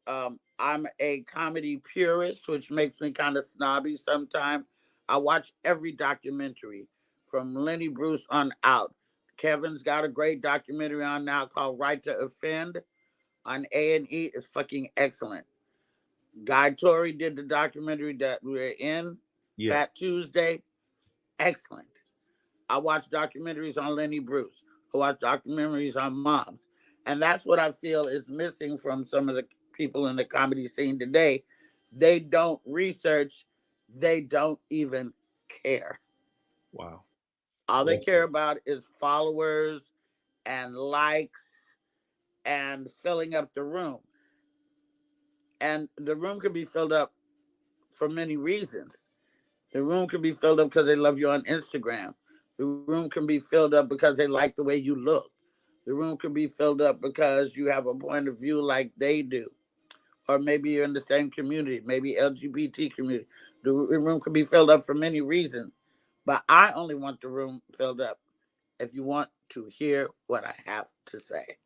I'm a comedy purist, which makes me kind of snobby sometimes. I watch every documentary from Lenny Bruce on out. Kevin's got a great documentary on now called Right to Offend on A&E. It's fucking excellent. Guy Torrey did the documentary that we're in, Fat Tuesday. Excellent. I watch documentaries on Lenny Bruce. I watch documentaries on moms. And that's what I feel is missing from some of the people in the comedy scene today. They don't research. They don't even care. Wow. All they care about is followers and likes and filling up the room. And the room could be filled up for many reasons. The room could be filled up because they love you on Instagram. The room can be filled up because they like the way you look. The room could be filled up because you have a point of view like they do. Or maybe you're in the same community, maybe LGBT community. The room could be filled up for many reasons. But I only want the room filled up if you want to hear what I have to say.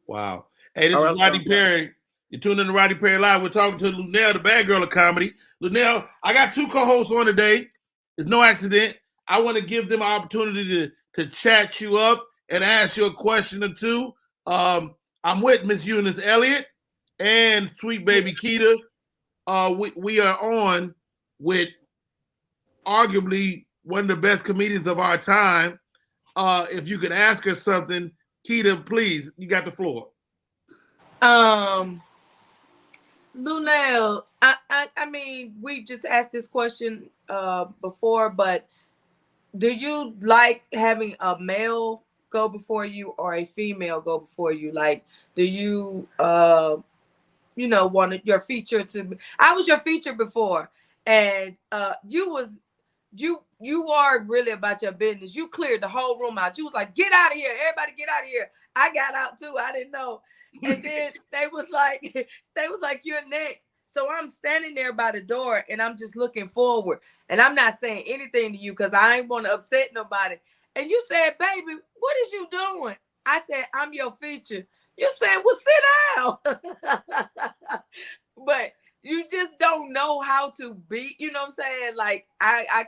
Wow. Hey, this is Rodney Perry. You're tuning in to Rodney Perry Live. We're talking to Lunell, the bad girl of comedy. Lunell, I got two co-hosts on today. It's no accident. I want to give them an opportunity to chat you up and ask you a question or two. I'm with Miss Eunice Elliott and Sweet Baby Keita. We are on with arguably one of the best comedians of our time. If you could ask her something, Keita, please, you got the floor. Lunell, I mean, we just asked this question before, but do you like having a male go before you or a female go before you? Like, do you wanted your feature to? I was your feature before, and you are really about your business. You cleared the whole room out. You was like, get out of here, everybody, get out of here. I got out too. I didn't know. And then they was like, you're next. So I'm standing there by the door and I'm just looking forward. And I'm not saying anything to you because I ain't want to upset nobody. And you said, baby, what is you doing? I said, I'm your feature. You said, well, sit down. But you just don't know how to be, you know what I'm saying? Like I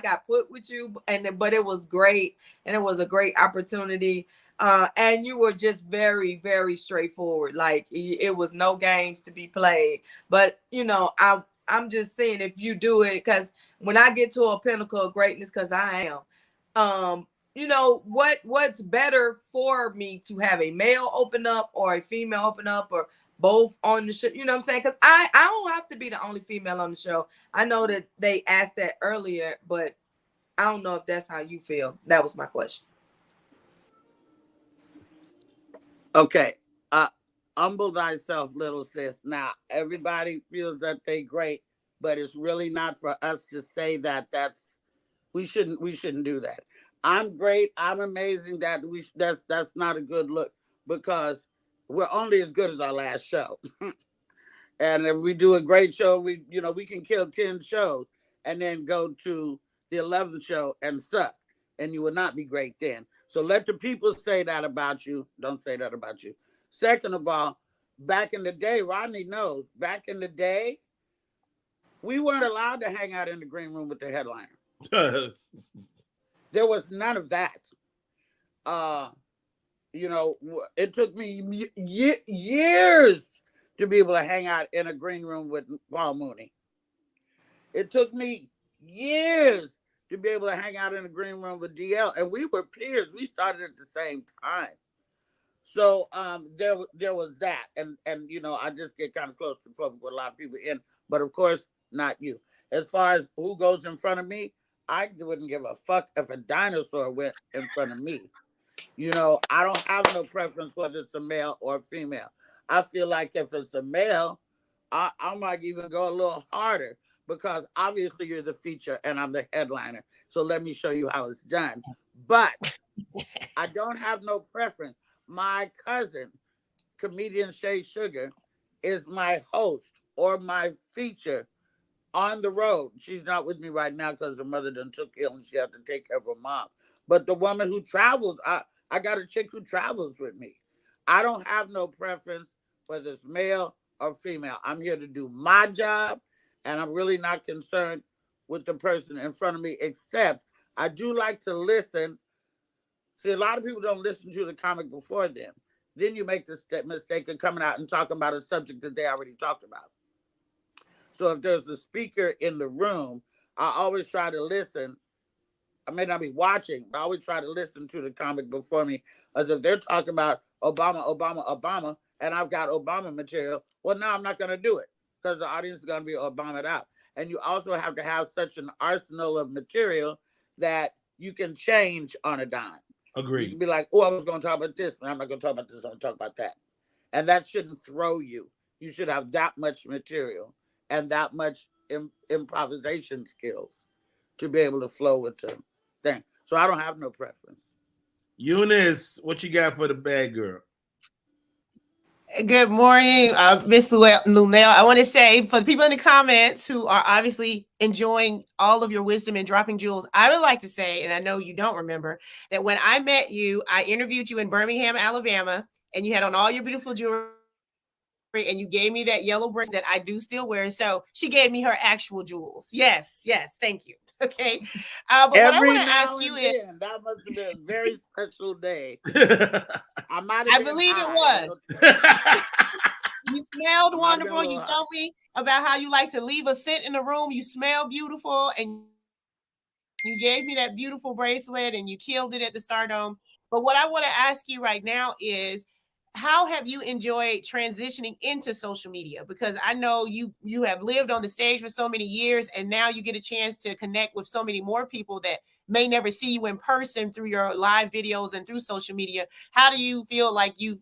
got put with you, but it was great. And it was a great opportunity. And you were just very, very straightforward. Like it was no games to be played. But I'm just saying, if you do it, because when I get to a pinnacle of greatness, because I am, what's better for me to have a male open up or a female open up or both on the show? You know what I'm saying? Because I don't have to be the only female on the show. I know that they asked that earlier, but I don't know if that's how you feel. That was my question. Okay. Humble thyself, little sis. Now, everybody feels that they great, but it's really not for us to say that we shouldn't do that. I'm great. I'm amazing. That's not a good look because we're only as good as our last show. And if we do a great show, we can kill 10 shows and then go to the 11th show and suck, and you will not be great then. So let the people say that about you. Don't say that about you. Second of all, back in the day, Rodney knows, back in the day, we weren't allowed to hang out in the green room with the headliner. There was none of that. It took me years to be able to hang out in a green room with Paul Mooney. It took me years to be able to hang out in the green room with DL. And we were peers. We started at the same time. So there was that. And you know, I just get kind of close to public with a lot of people in, but of course, not you. As far as who goes in front of me, I wouldn't give a fuck if a dinosaur went in front of me. You know, I don't have no preference whether it's a male or a female. I feel like if it's a male, I might even go a little harder because obviously you're the feature and I'm the headliner. So let me show you how it's done. But I don't have no preference. My cousin, comedian Shay Sugar, is my host or my feature on the road. She's not with me right now because her mother done took ill and she had to take care of her mom. But the woman who travels, I got a chick who travels with me. I don't have no preference whether it's male or female. I'm here to do my job, and I'm really not concerned with the person in front of me, except I do like to listen. See, a lot of people don't listen to the comic before them. Then you make the mistake of coming out and talking about a subject that they already talked about. So if there's a speaker in the room, I always try to listen. I may not be watching, but I always try to listen to the comic before me. As if they're talking about Obama, and I've got Obama material. Well, no, I'm not going to do it because the audience is going to be Obama'd out. And you also have to have such an arsenal of material that you can change on a dime. Agreed. You can be like, oh, I was going to talk about this, but I'm not going to talk about this. I'm going to talk about that. And that shouldn't throw you. You should have that much material and that much improvisation skills to be able to flow with the thing. So I don't have no preference. Eunice, what you got for the bad girl? Good morning, Miss Lunel. I want to say for the people in the comments who are obviously enjoying all of your wisdom and dropping jewels, I would like to say, and I know you don't remember, that when I met you, I interviewed you in Birmingham, Alabama, and you had on all your beautiful jewelry, and you gave me that yellow bracelet that I do still wear. So she gave me her actual jewels. Yes, thank you. Okay. But what I want to ask you is, that must have been a very special day. I believe it was. You smelled wonderful. You told me about how you like to leave a scent in the room. You smell beautiful, and you gave me that beautiful bracelet, and you killed it at the Stardome. But what I want to ask you right now is, how have you enjoyed transitioning into social media? Because I know you have lived on the stage for so many years, and now you get a chance to connect with so many more people that may never see you in person through your live videos and through social media. How do you feel like do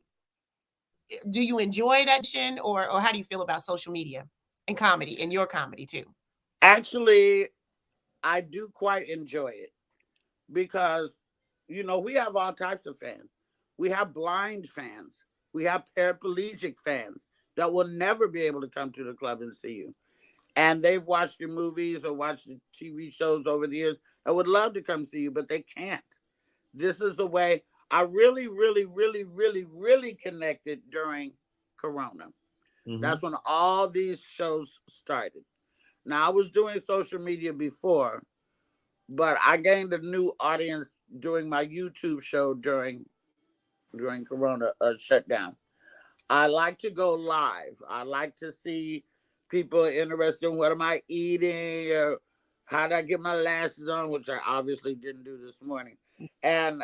you enjoy that, or how do you feel about social media and comedy, and your comedy too? Actually, I do quite enjoy it because, you know, we have all types of fans. We have blind fans. We have paraplegic fans that will never be able to come to the club and see you. And they've watched your movies or watched the TV shows over the years and would love to come see you, but they can't. This is a way I really, really, really, really, really connected during Corona. Mm-hmm. That's when all these shows started. Now, I was doing social media before, but I gained a new audience doing my YouTube show during Corona shutdown. I like to go live. I like to see people interested in what am I eating or how did I get my lashes on, which I obviously didn't do this morning. And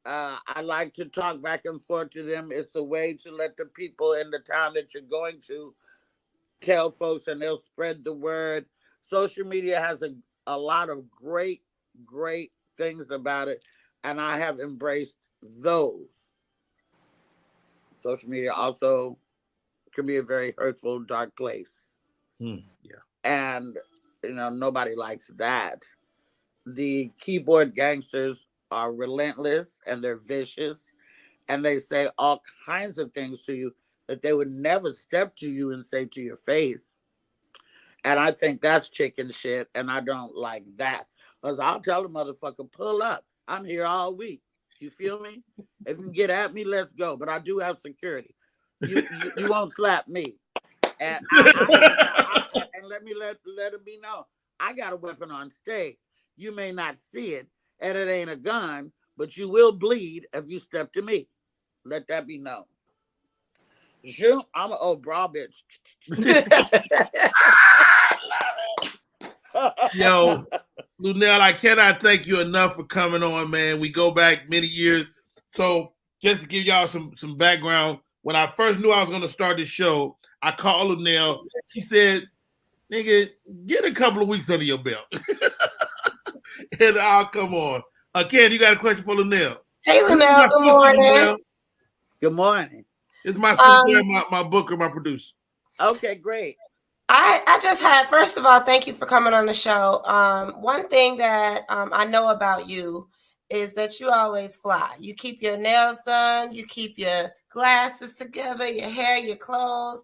I like to talk back and forth to them. It's a way to let the people in the town that you're going to tell folks, and they'll spread the word. Social media has a lot of great things about it, and I have embraced those. Social media also can be a very hurtful, dark place. Yeah. And, you know, nobody likes that. The keyboard gangsters are relentless and they're vicious, and they say all kinds of things to you that they would never step to you and say to your face. And I think that's chicken shit, and I don't like that. Because I'll tell the motherfucker, pull up. I'm here all week. You feel me? If you get at me, let's go. But I do have security. You won't slap me. And and let it be known, I got a weapon on stage. You may not see it, and it ain't a gun, but you will bleed if you step to me. Let that be known. I'm an old bra bitch. Yo, Lunel, I cannot thank you enough for coming on, man. We go back many years. So just to give y'all some background, when I first knew I was going to start this show, I called Lunel. She said, nigga, get a couple of weeks under your belt. And I'll come on. Ken, you got a question for Lunel? Hey, Lunel, good morning. Good morning. It's my sister, my booker, my producer. Okay, great. I just had, first of all, thank you for coming on the show. One thing that I know about you is that you always fly. You keep your nails done, you keep your glasses together, your hair, your clothes.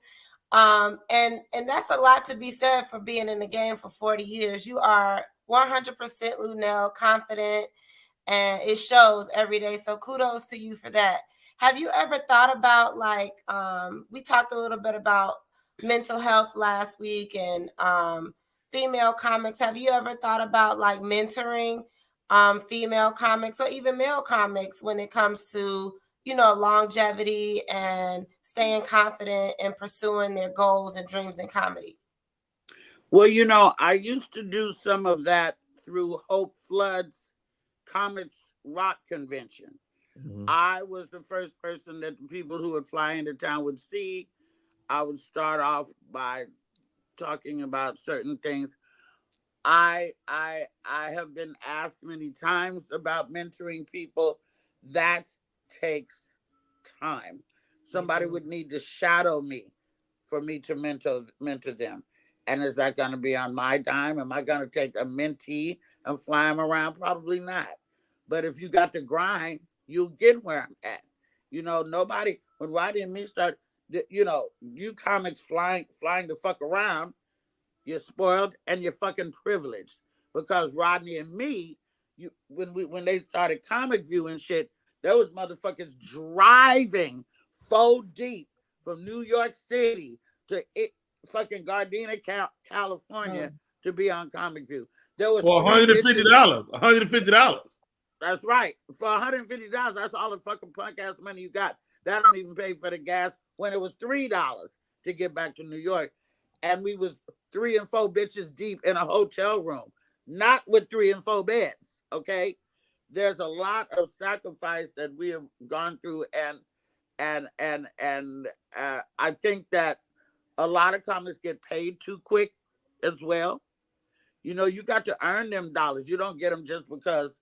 And that's a lot to be said for being in the game for 40 years. You are 100% Lunel, confident, and it shows every day. So kudos to you for that. Have you ever thought about, like, we talked a little bit about mental health last week and female comics. Have you ever thought about like mentoring female comics or even male comics when it comes to, you know, longevity and staying confident and pursuing their goals and dreams in comedy? Well, you know, I used to do some of that through Hope Flood's Comics Rock Convention. Mm-hmm. I was the first person that the people who would fly into town would see. I would start off by talking about certain things. I have been asked many times about mentoring people. That takes time. Somebody would need to shadow me for me to mentor them. And is that going to be on my dime? Am I going to take a mentee and fly them around? Probably not. But if you got the grind, you'll get where I'm at. You know, nobody, when Rodney and me started, you know, you comics flying the fuck around, you're spoiled and you're fucking privileged. Because Rodney and me, when they started Comic View and shit, there was motherfuckers driving 4 deep from New York City to fucking Gardena, California to be on Comic View. There was $150. $150. That's right. For $150, that's all the fucking punk ass money you got. That don't even pay for the gas when it was $3 to get back to New York. And we was 3 and 4 bitches deep in a hotel room, not with 3 and 4 beds. Okay. There's a lot of sacrifice that we have gone through. And I think that a lot of comics get paid too quick as well. You know, you got to earn them dollars. You don't get them just because,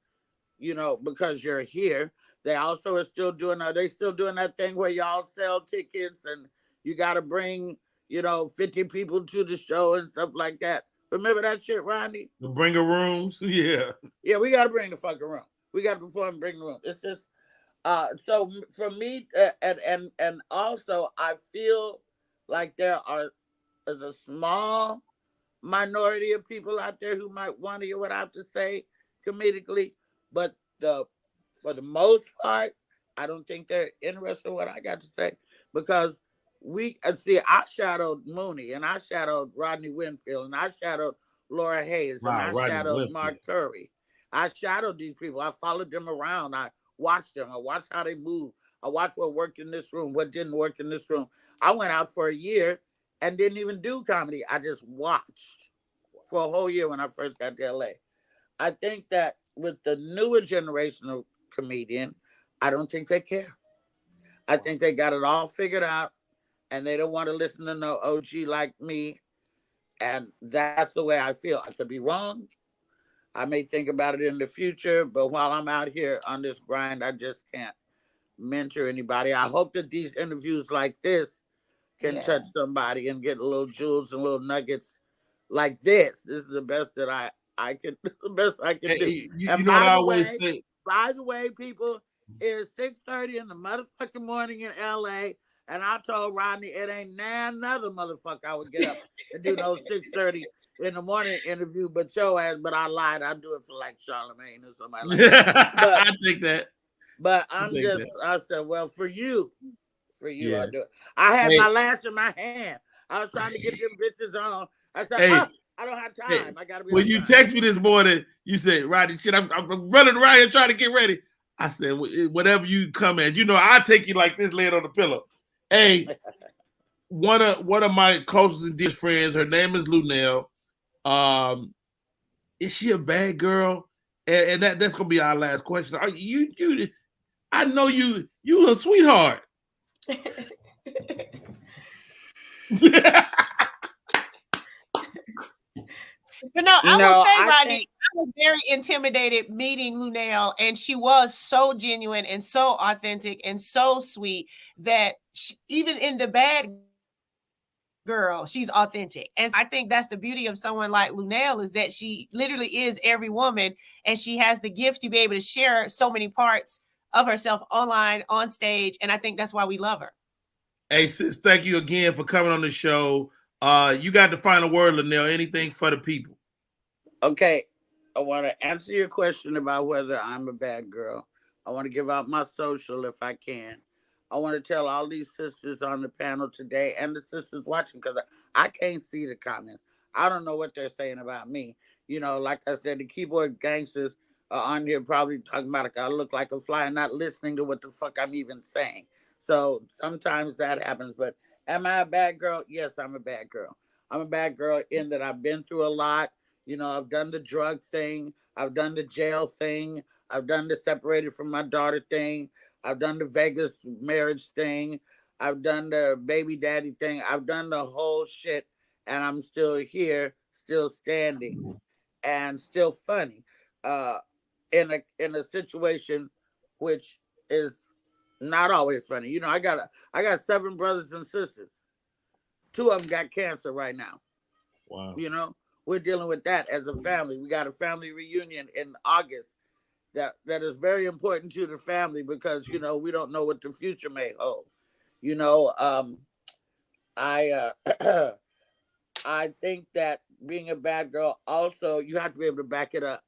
you know, because you're here. They also are still doing that thing where y'all sell tickets and you got to bring, you know, 50 people to the show and stuff like that. Remember that shit, Rodney? The bringer rooms? Yeah. Yeah, we got to bring the fucking room. We got to perform and bring the room. It's just, so for me, and also I feel like there is a small minority of people out there who might want to hear what I have to say comedically, but for the most part, I don't think they're interested in what I got to say, because I shadowed Mooney, and I shadowed Rodney Winfield, and I shadowed Laura Hayes, and I shadowed Mark Curry. I shadowed these people. I followed them around. I watched them. I watched how they move. I watched what worked in this room, what didn't work in this room. I went out for a year and didn't even do comedy. I just watched for a whole year when I first got to LA. I think that with the newer generation of comedian, I don't think they care. I think they got it all figured out and they don't want to listen to no OG like me. And that's the way I feel. I could be wrong. I may think about it in the future, but while I'm out here on this grind, I just can't mentor anybody. I hope that these interviews like this can touch somebody and get little jewels and little nuggets like this. This is the best that I can do. You know what I always say. By the way, people, it is 6:30 in the motherfucking morning in LA, and I told Rodney it ain't another motherfucker I would get up and do those 6:30 in the morning interview, but your ass. But I lied. I do it for like Charlemagne or somebody like that. But, I think that. But I said, well, for you, I do it. I had my lash in my hand. I was trying to get them bitches on. I said, I don't have time. I gotta be. When you text me this morning, you said, Rodney, shit, I'm running around here trying to get ready. I said, whatever you come at, you know, I'll take you like this, lay it on the pillow. Hey, one of my closest and dearest friends, her name is Lunel. is she a bad girl? And that's gonna be our last question. Are you I know you a sweetheart. But no, I will say, Rodney, I was very intimidated meeting Luenell, and she was so genuine and so authentic and so sweet that even in the bad girl, she's authentic. And I think that's the beauty of someone like Luenell, is that she literally is every woman, and she has the gift to be able to share so many parts of herself online, on stage, and I think that's why we love her. Hey, sis, thank you again for coming on the show. You got the final word, Luenell. Anything for the people? Okay, I want to answer your question about whether I'm a bad girl. I want to give out my social if I can. I want to tell all these sisters on the panel today and the sisters watching, because I can't see the comments. I don't know what they're saying about me. You know, like I said, the keyboard gangsters are on here probably talking about I look like a fly and not listening to what the fuck I'm even saying. So sometimes that happens. But am I a bad girl? Yes, I'm a bad girl. I'm a bad girl in that I've been through a lot. You know, I've done the drug thing. I've done the jail thing. I've done the separated from my daughter thing. I've done the Vegas marriage thing. I've done the baby daddy thing. I've done the whole shit, and I'm still here, still standing, and still funny. In a situation which is not always funny. You know, I got 7 brothers and sisters. 2 of them got cancer right now. Wow. You know, we're dealing with that as a family. We got a family reunion in August that is very important to the family because, you know, we don't know what the future may hold. You know, I I think that being a bad girl, also, you have to be able to back it up.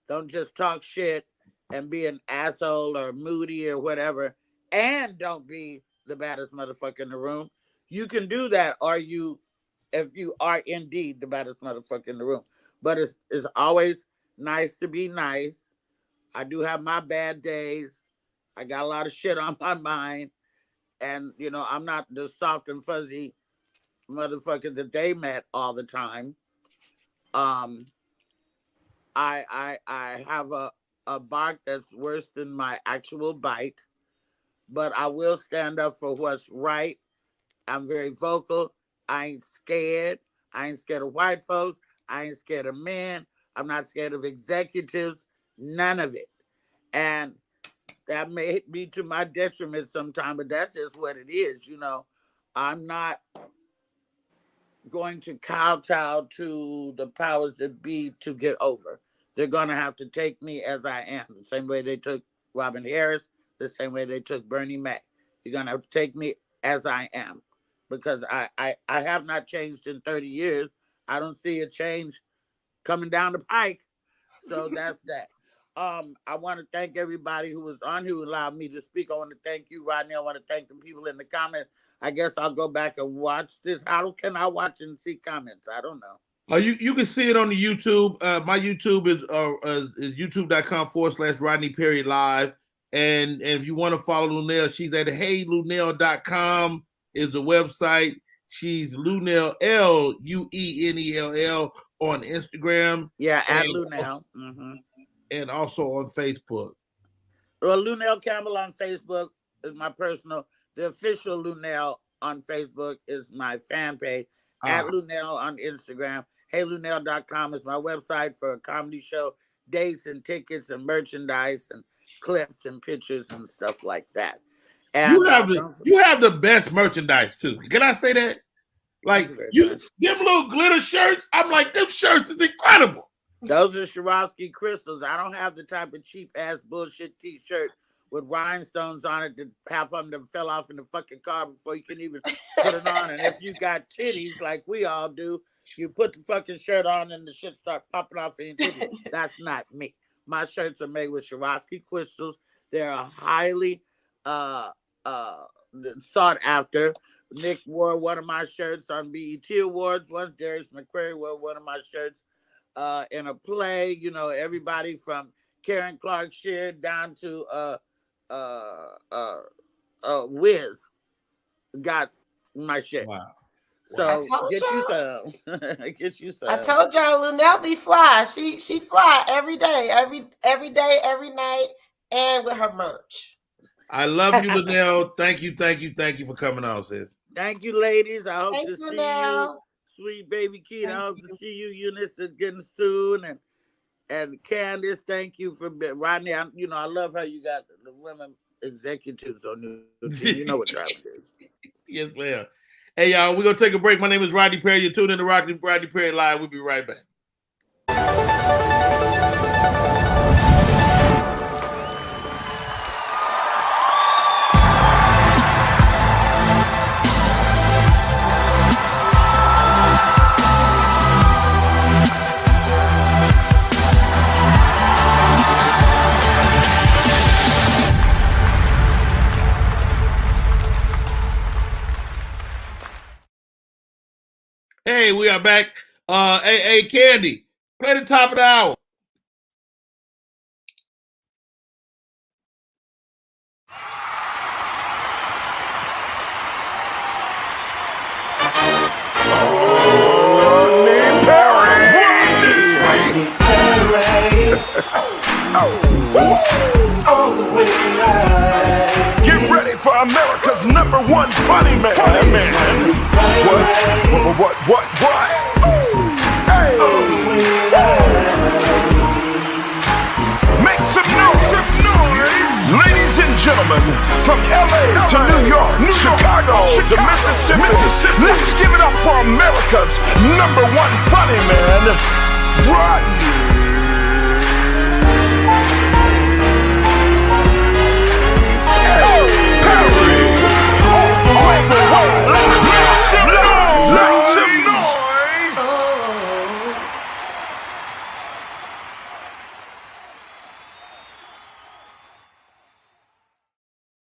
Don't just talk shit and be an asshole or moody or whatever, and don't be the baddest motherfucker in the room. You can do that, if you are indeed the baddest motherfucker in the room. But it's always nice to be nice. I do have my bad days. I got a lot of shit on my mind. And, you know, I'm not the soft and fuzzy motherfucker that they met all the time. I have a bark that's worse than my actual bite, but I will stand up for what's right. I'm very vocal. I ain't scared. I ain't scared of white folks. I ain't scared of men. I'm not scared of executives. None of it. And that may be to my detriment sometime, but that's just what it is. You know, I'm not going to kowtow to the powers that be to get over. They're going to have to take me as I am, the same way they took Robin Harris, the same way they took Bernie Mac. You're going to have to take me as I am, because I have not changed in 30 years. I don't see a change coming down the pike. So that's that. I want to thank everybody who was on, who allowed me to speak. I want to thank you, Rodney. I want to thank the people in the comments. I guess I'll go back and watch this. How can I watch and see comments? I don't know. You can see it on the YouTube. My YouTube is youtube.com/Rodney Perry Live. And if you want to follow Luenell, she's at heyluenell.com is the website. She's Luenell, Luenell on Instagram. Yeah, at Luenell. And also on Facebook. Well, Luenell Campbell on Facebook is my personal. The official Luenell on Facebook is my fan page. At Luenell on Instagram. HeyLuenell.com is my website for a comedy show, dates and tickets and merchandise and clips and pictures and stuff like that. And you have the best merchandise too. Can I say that? Like them little glitter shirts. I'm like, them shirts is incredible. Those are Swarovski crystals. I don't have the type of cheap ass bullshit t-shirt with rhinestones on it that half of them fell off in the fucking car before you can even put it on. And if you got titties like we all do, you put the fucking shirt on and the shit start popping off in your titties. That's not me. My shirts are made with Swarovski crystals. They're highly sought after. Nick wore one of my shirts on BET Awards. Once Darius McQuarrie wore one of my shirts in a play. You know, everybody from Karen Clark Sheard down to Wiz got my shit. Wow. So get you some. Get you some. I told y'all Lunell be fly. She fly every day, every day, every night, and with her merch. I love you, Lunell. Thank you for coming on, sis. Thank you, ladies. I hope Thanks, to see Lunell. you, sweet baby Keita. I hope to see you, Eunice, again soon. And Candace, thank you for Rodney. I love how you got the women executives on your team. You know what time it is. Yes, ma'am. Hey, y'all, we're going to take a break. My name is Rodney Perry. You're tuned in to Rodney Perry Live. We'll be right back. Hey, we are back. Hey, Candy, play the top of the hour. Get ready for America's #1 funny man. What? Hey! Make some noise. Ladies and gentlemen, from LA to New York, Chicago to Mississippi, let's give it up for America's #1 funny man, Rodney.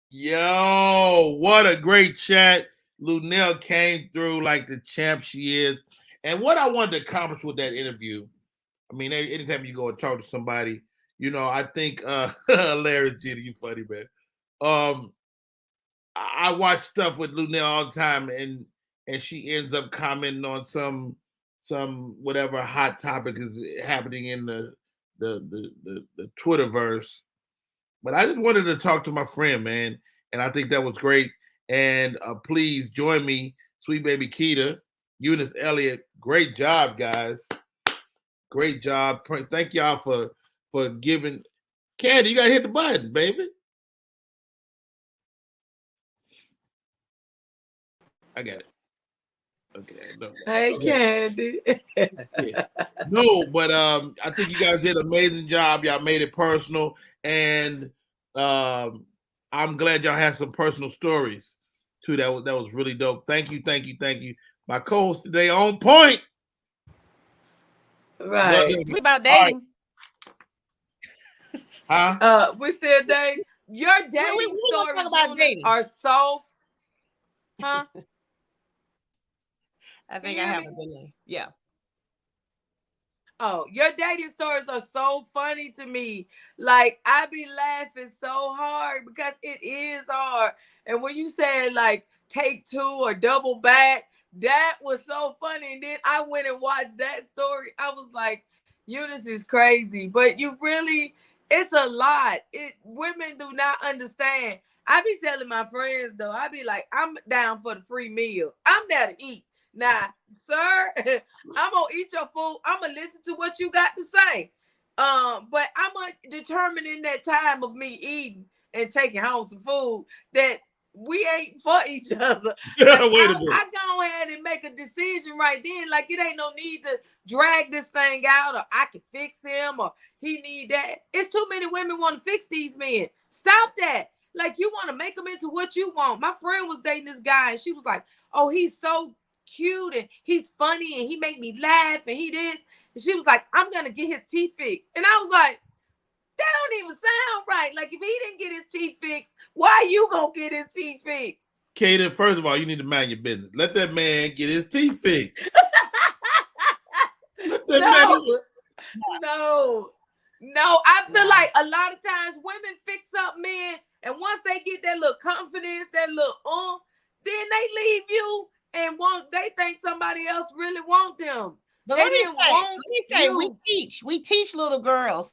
Yo, what a great chat. Lunell came through like the champ she is. And what I wanted to accomplish with that interview, I mean, anytime you go and talk to somebody, I think hilarious, Gina, you funny, man. I watch stuff with Lunell all the time, and she ends up commenting on some whatever hot topic is happening in the Twitterverse. But I just wanted to talk to my friend, man, and I think that was great. And please join me, sweet baby Keita, Eunice Elliott. Great job, guys. Great job. Thank y'all for giving. Candy, you gotta hit the button, baby. I got it. Okay. No. Hey, okay. Candy. Yeah. No, but I think you guys did an amazing job. Y'all made it personal, and I'm glad y'all had some personal stories too. That was really dope. Thank you. My co-host today on point. Right. We about dating. Right. Huh? We still dating. Your dating stories are so. Huh? I think I have a delay. Yeah. Oh, your dating stories are so funny to me. Like, I be laughing so hard because it is hard. And when you said like take 2 or double back, that was so funny. And then I went and watched that story. I was like, Eunice is crazy. But it's a lot. Women do not understand. I be telling my friends though, I be like, I'm down for the free meal. I'm there to eat. Now, sir, I'm gonna eat your food. I'm gonna listen to what you got to say. But I'm gonna determine in that time of me eating and taking home some food that we ain't for each other. I go ahead and make a decision right then. Like, it ain't no need to drag this thing out, or I can fix him, or he need that. It's too many women want to fix these men. Stop that. Like, you want to make them into what you want. My friend was dating this guy, and she was like, oh, he's so cute, and he's funny, and he make me laugh, and he this. And she was like, I'm gonna get his teeth fixed. And I was like, that don't even sound right. Like, if he didn't get his teeth fixed, why you gonna get his teeth fixed? Kaden, first of all, you need to mind your business. Let that man get his teeth fixed. No. I feel like a lot of times women fix up men, and once they get that little confidence, that little then they leave you and they think somebody else really want them. But let me say, we teach little girls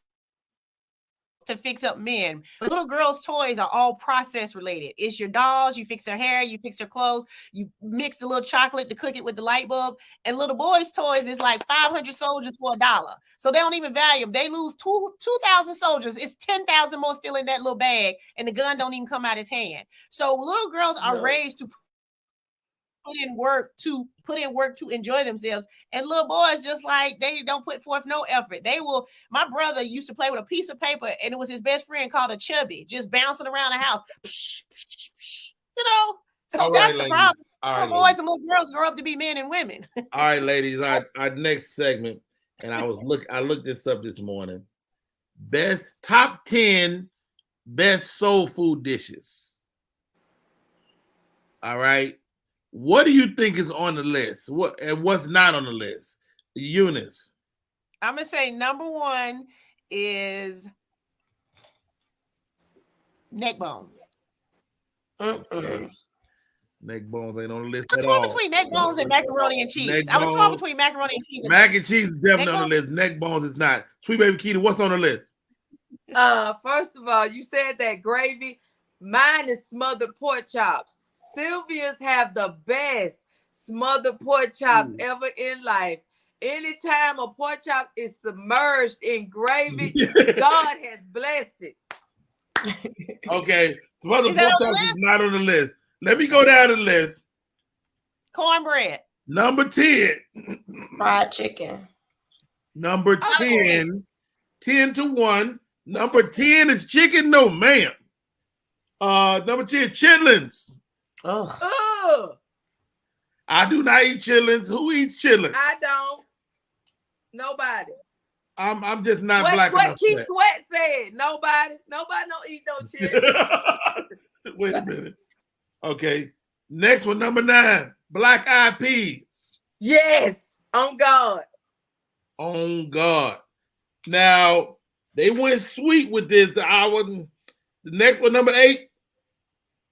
to fix up men. Little girls' toys are all process related. It's your dolls, you fix their hair, you fix their clothes, you mix the little chocolate to cook it with the light bulb. And little boys' toys is like 500 soldiers for $1. So they don't even value them. They lose 2,000 soldiers. It's 10,000 more still in that little bag, and the gun don't even come out his hand. So little girls are raised to put in work to enjoy themselves, and little boys just like they don't put forth no effort. My brother used to play with a piece of paper, and it was his best friend called a chubby, just bouncing around the house, you know. So that's the problem. Little boys and little girls grow up to be men and women. All right, ladies, our next segment, and I looked this up this morning. Top 10 best soul food dishes. All right. What do you think is on the list? What's not on the list? Eunice. I'm gonna say number 1 is neck bones. Neck bones ain't on the list I was torn between neck bones and macaroni and cheese. I was torn between macaroni and cheese. Mac and cheese is definitely on the list. Neck bones is not. Sweet baby Keita, what's on the list? First of all, you said that gravy. Mine is smothered pork chops. Sylvia's have the best smothered pork chops ever in life. Anytime a pork chop is submerged in gravy, God has blessed it. Okay, smothered pork chops is not on the list. Let me go down the list. Cornbread. Number 10. Fried chicken. Number 10. 10 to 1. Number 10 is chicken. No, ma'am. Number 10, chitlins. Oh. I do not eat chitlins. Who eats chitlins? I don't. Nobody. I'm just not black enough. What Keith Sweat said. Nobody don't eat no chitlins. Wait a minute. Okay. Next one, number 9. Black eyed peas. Yes. On God. On God. Now, they went sweet with this. The next one, number 8.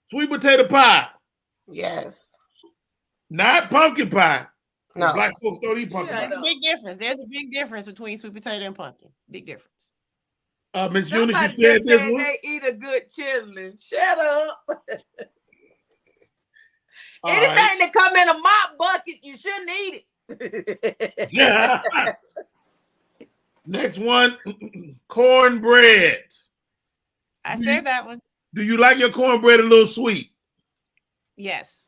Sweet potato pie. Yes. Not pumpkin pie. No. Black folks don't eat pumpkin pie. There's a big difference. There's a big difference between sweet potato and pumpkin. Big difference. Miss Eunice, Somebody you said this one? they eat a good chitlin. Shut up. Anything that come in a mop bucket, you shouldn't eat it. Yeah. Next one, cornbread. I said that one. Do you like your cornbread a little sweet? Yes.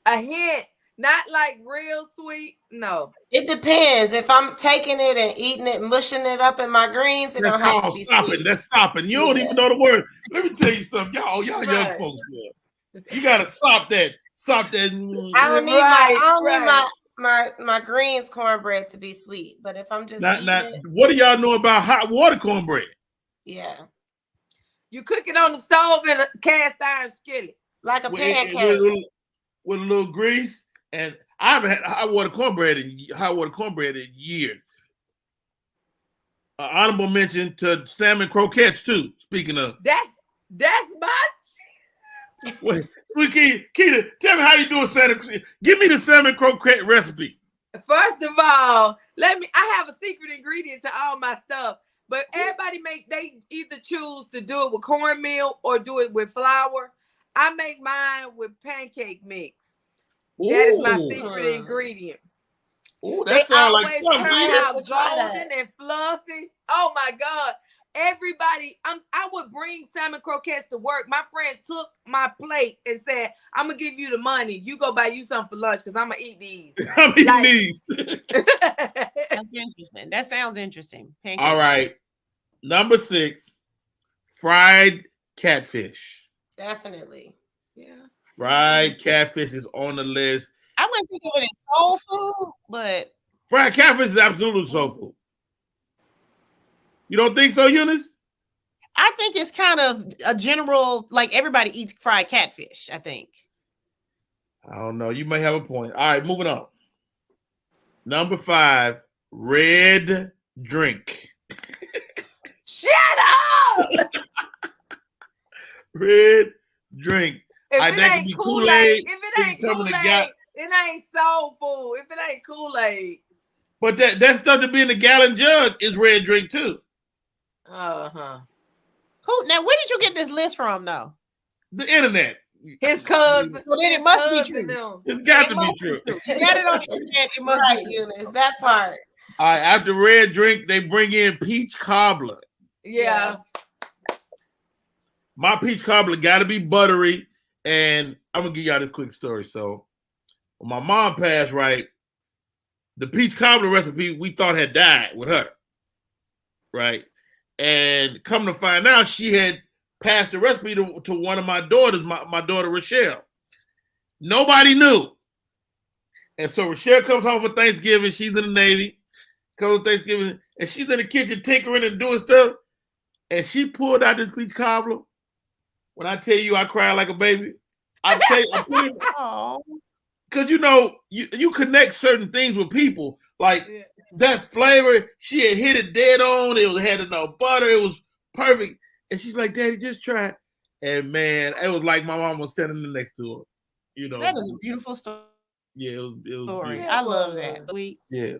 A hint. Not like real sweet. No. It depends. If I'm taking it and eating it, mushing it up in my greens, it don't have to be sweet. That's stopping. You don't even know the word. Let me tell you something. Y'all young folks, man. You gotta stop that. Stop that. I don't need my greens cornbread to be sweet. But if I'm just what do y'all know about hot water cornbread? Yeah. You cook it on the stove in a cast iron skillet. Like a pancake. With a little grease. And I haven't had hot water cornbread in years. Honorable mention to salmon croquettes too. Speaking of, that's much. Wait, Keita, tell me how you do a salmon. Give me the salmon croquette recipe. First of all, I have a secret ingredient to all my stuff, but everybody they either choose to do it with cornmeal or do it with flour. I make mine with pancake mix. Ooh. That is my secret ingredient. Oh, that sounds like fun. Turn out golden and fluffy. Oh my God. Everybody, I would bring salmon croquettes to work. My friend took my plate and said, I'm going to give you the money. You go buy you something for lunch because I'm going to eat these. I'm eating these. That's interesting. That sounds interesting. Pancake. All right. Number 6, fried catfish. Definitely. Yeah. Fried catfish is on the list. I wouldn't think of it as soul food, but fried catfish is absolute soul food. You don't think so, Eunice? I think it's kind of a general, like everybody eats fried catfish, I think. I don't know. You may have a point. All right, moving on. Number 5, red drink. Shut up! Red drink. If it ain't Kool-Aid, it ain't soul food, if it ain't Kool-Aid. But that stuff to be in the gallon jug is red drink too. Uh-huh. Now, where did you get this list from, though? The internet. His cousin. Well, then it must be true. It's got to be true. You got it on the internet. It must Right, be true. Eunice, that part. All right, after red drink, they bring in peach cobbler. Yeah. My peach cobbler got to be buttery. And I'm going to give y'all this quick story. So when my mom passed, right, the peach cobbler recipe we thought had died with her. Right. And come to find out, she had passed the recipe to one of my daughters, my daughter Rochelle. Nobody knew. And so Rochelle comes home for Thanksgiving. She's in the Navy. Comes for Thanksgiving. And she's in the kitchen tinkering and doing stuff. And she pulled out this peach cobbler. When I tell you I cried like a baby, I tell you, because you know, you connect certain things with people. Like that flavor, she had hit it dead on. It had enough butter. It was perfect. And she's like, Daddy, just try it. And man, it was like my mom was standing next to her. You know, that is a beautiful story. Yeah, it was story. Beautiful. I love that. Sweet. Yeah.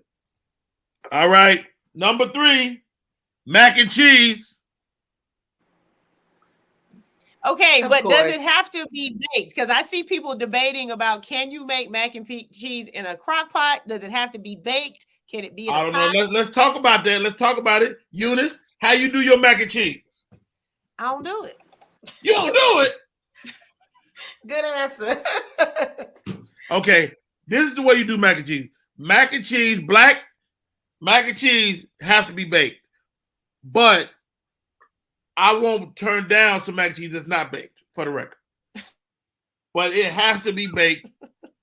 All right. Number 3, mac and cheese. Okay, but does it have to be baked? Because I see people debating about, can you make mac and cheese in a crock pot? Does it have to be baked? Can it be in a pot? Know. Let's talk about that. Let's talk about it. Eunice, how you do your mac and cheese? I don't do it. You don't do it? Good answer. Okay, this is the way you do mac and cheese. Mac and cheese, black mac and cheese have to be baked. But I won't turn down some mac and cheese that's not baked, for the record. But it has to be baked.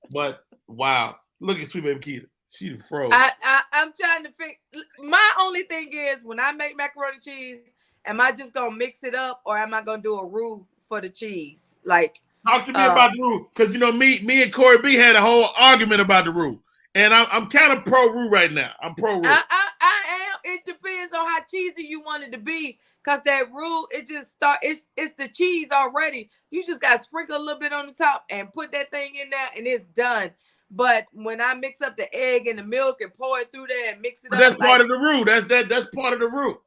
But wow, look at Sweet Baby Keita. She froze. I'm trying to figure. My only thing is, when I make macaroni cheese, am I just gonna mix it up, or am I gonna do a roux for the cheese? Like, talk to me about the roux, because you know me and Corey B had a whole argument about the roux, and I'm kind of pro roux right now. I'm pro roux. I am. It depends on how cheesy you want it to be. Cause that roux, it just it's the cheese already. You just gotta sprinkle a little bit on the top and put that thing in there, and it's done. But when I mix up the egg and the milk and pour it through there and mix it up, that's part of the roux. That's part of the roux.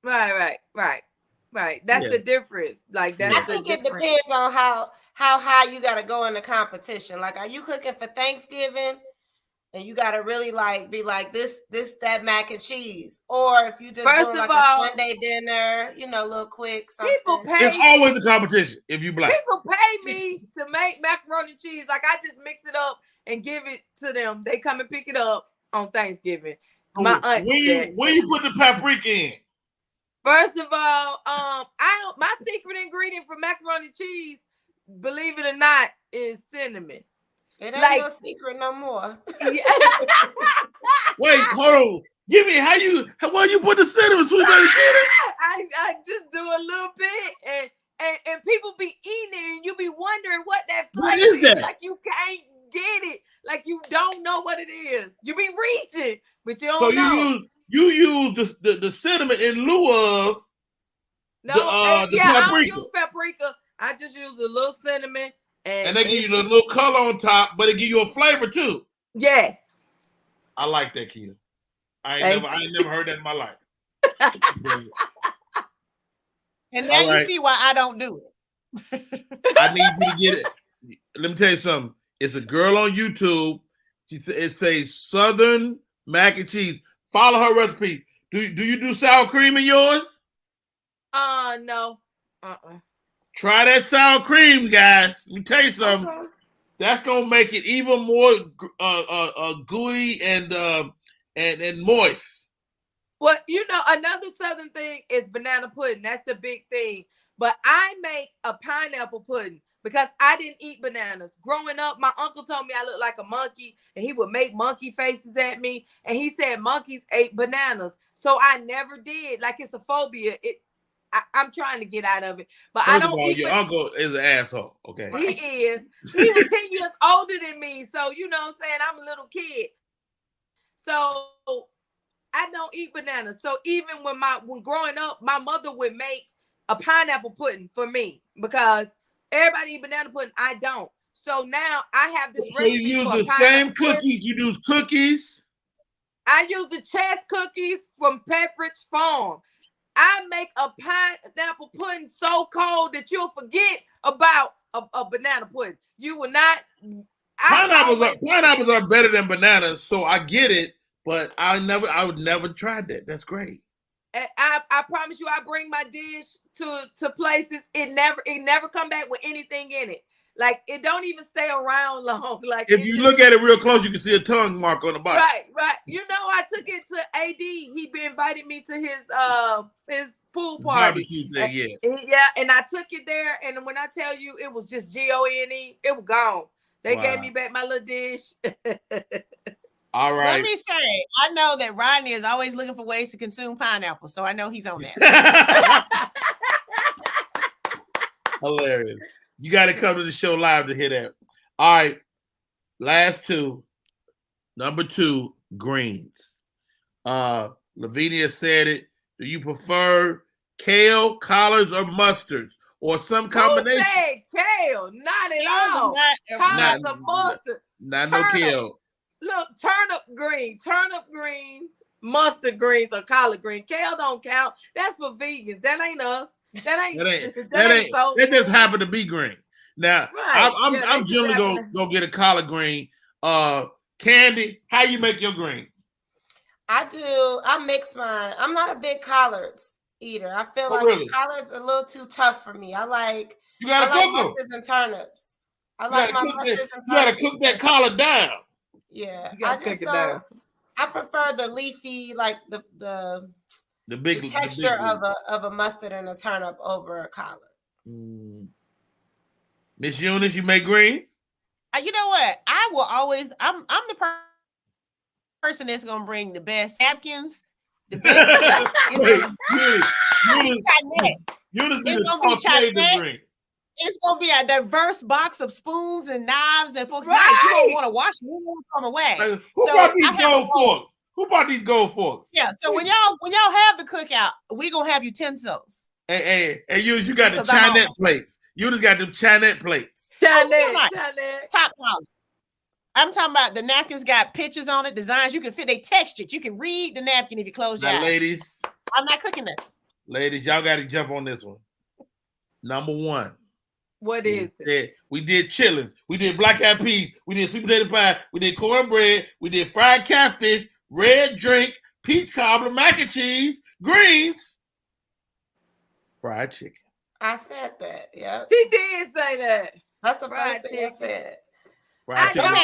Right. That's the difference. Like that's I think it depends on how high you gotta go in the competition. Like, are you cooking for Thanksgiving? And you gotta really be like that mac and cheese, or if you just doing like a Sunday dinner, a little quick something. It's always a competition if you black. People pay me to make macaroni and cheese. Like, I just mix it up and give it to them. They come and pick it up on Thanksgiving. My aunt. When you put the paprika in? First of all, my secret ingredient for macaroni and cheese, believe it or not, is cinnamon. It ain't no secret no more. Wait, hold on. Give me how you put the cinnamon, Sweet Baby Keita? I just do a little bit, and people be eating it, and you be wondering what that flavor is. That? Like, you can't get it. Like, you don't know what it is. You be reaching, but you don't know. You use the cinnamon in lieu of the paprika. I don't use paprika. I just use a little cinnamon. And they give you a little color on top, but it give you a flavor too. Yes. I like that, Keita. I ain't never heard that in my life. And now you see why I don't do it. I need you to get it. Let me tell you something. It's a girl on YouTube. It says Southern mac and cheese. Follow her recipe. Do you do sour cream in yours? No. Try that sour cream, guys. Let me tell you something. Okay. That's gonna make it even more gooey and moist. Well, another Southern thing is banana pudding. That's the big thing. But I make a pineapple pudding because I didn't eat bananas. Growing up, my uncle told me I looked like a monkey, and he would make monkey faces at me. And he said monkeys ate bananas. So I never did. Like, it's a phobia. I'm trying to get out of it, but I don't. Your uncle is an asshole. Okay, he is. He was 10 years older than me, so you know what I'm saying. I'm a little kid, so I don't eat bananas. So even when growing up, my mother would make a pineapple pudding for me because everybody eat banana pudding. I don't. So now I have this So you use the same cookies. You use cookies. I use the Chess cookies from Pepperidge Farm. I make a pineapple pudding so cold that you'll forget about a banana pudding. You will not. Pineapples are better than bananas, so I get it. But I would never try that. That's great. I promise you, I bring my dish to places. It never come back with anything in it. Like it don't even stay around long. Like if you look at it real close, you can see a tongue mark on the bottom. Right. You know, I took it to AD. He invited me to his pool party. Barbecue thing, yeah. Yeah, and I took it there, and when I tell you, it was just GONE. It was gone. They gave me back my little dish. All right. Let me say, I know that Rodney is always looking for ways to consume pineapple, so I know he's on that. Hilarious. You got to come to the show live to hear that. All right. Last two. Number 2, greens. Lavinia said it. Do you prefer kale, collards, or mustards? Or some combination? Who said kale? Not at all. Collards or mustard. Not no kale. Look, turnip greens, mustard greens, or collard green. Kale don't count. That's for vegans. That ain't us. That ain't so. It just happened to be green. Now, right. I'm generally gonna get a collard green. Candy, how you make your green? I mix mine. I'm not a big collards eater. I feel like collards are a little too tough for me. I like mustards and turnips. I like my mustards and turnips. You gotta cook that collard down. Yeah, I just don't. I prefer the leafy, like the texture of a mustard and a turnip over a collard. Miss Eunice, you make green? You know what? I will always. I'm the person that's gonna bring the best napkins. The best. It's gonna be chocolate. It's gonna be a diverse box of spoons and knives and folks. Right. You don't want to wash them; they won't come away. Who brought these gold forks? Who brought these gold forks? Yeah. So when y'all have the cookout, we gonna have utensils. Hey, you got the Chinette plates. You just got them Chinette plates. Chinette. Top quality. I'm talking about the napkins got pictures on it, designs. You can fit. They textured. You can read the napkin if you close your eyes. Ladies, I'm not cooking that. Ladies, y'all got to jump on this one. Number 1. What is it? We did chillin'. We did black eyed peas. We did sweet potato pie. We did cornbread. We did fried catfish, red drink, peach cobbler, mac and cheese, greens, fried chicken. I said that. Yeah. She did say that. That's the first thing I said. Fried chicken.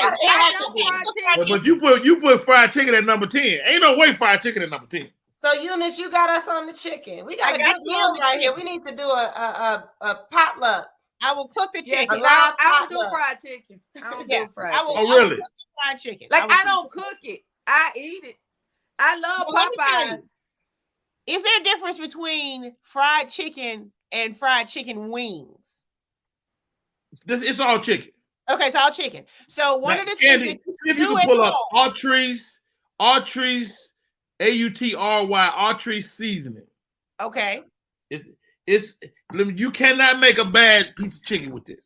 But you put fried chicken at number 10. Ain't no way fried chicken at number 10. So Eunice, you got us on the chicken. We got a good meal right here. We need to do a potluck. I will cook the chicken. I don't do fried chicken. I don't do fried chicken. Oh, really? I will cook the fried chicken. Like I don't cook it. I eat it. I love Popeyes. Is there a difference between fried chicken and fried chicken wings? It's all chicken. Okay, it's all chicken. So one of the things that you can pull up Autry's Autry seasoning. Okay. It's you cannot make a bad piece of chicken with this.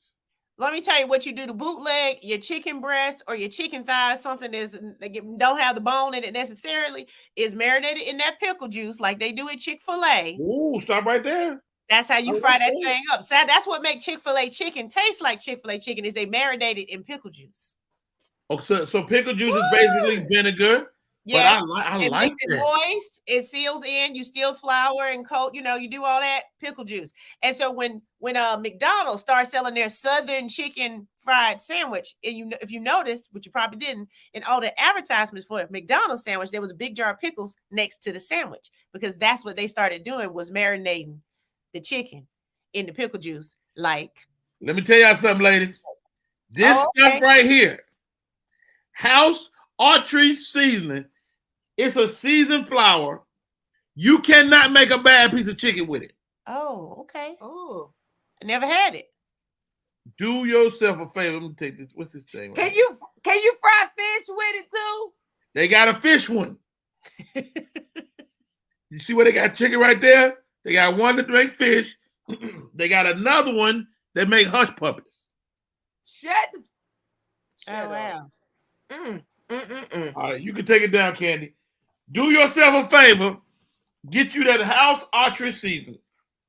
Let me tell you what you do to bootleg your chicken breast or your chicken thighs, something that don't have the bone in it necessarily, is marinated in that pickle juice like they do at Chick-fil-A. Ooh, stop right there. That's how you fry that thing up. So that's what makes Chick-fil-A chicken taste like Chick-fil-A chicken is they marinated in pickle juice. Oh, so pickle juice is basically vinegar. Yeah, I like it moist. It seals in. You still flour and coat. You do all that pickle juice. And so when McDonald's starts selling their Southern chicken fried sandwich, and if you notice, which you probably didn't, in all the advertisements for a McDonald's sandwich, there was a big jar of pickles next to the sandwich because that's what they started doing was marinating the chicken in the pickle juice. Like, let me tell y'all something, ladies. This stuff right here, House Autry seasoning. It's a seasoned flour. You cannot make a bad piece of chicken with it. Oh, okay. Oh, I never had it. Do yourself a favor. Let me take this. What's this thing? Can you fry fish with it too? They got a fish one. You see where they got chicken right there? They got one that make fish. They got another one that make hush puppies. Shut Oh, up. wow. All right, you can take it down, Candy. Do yourself a favor. Get you that house archery season.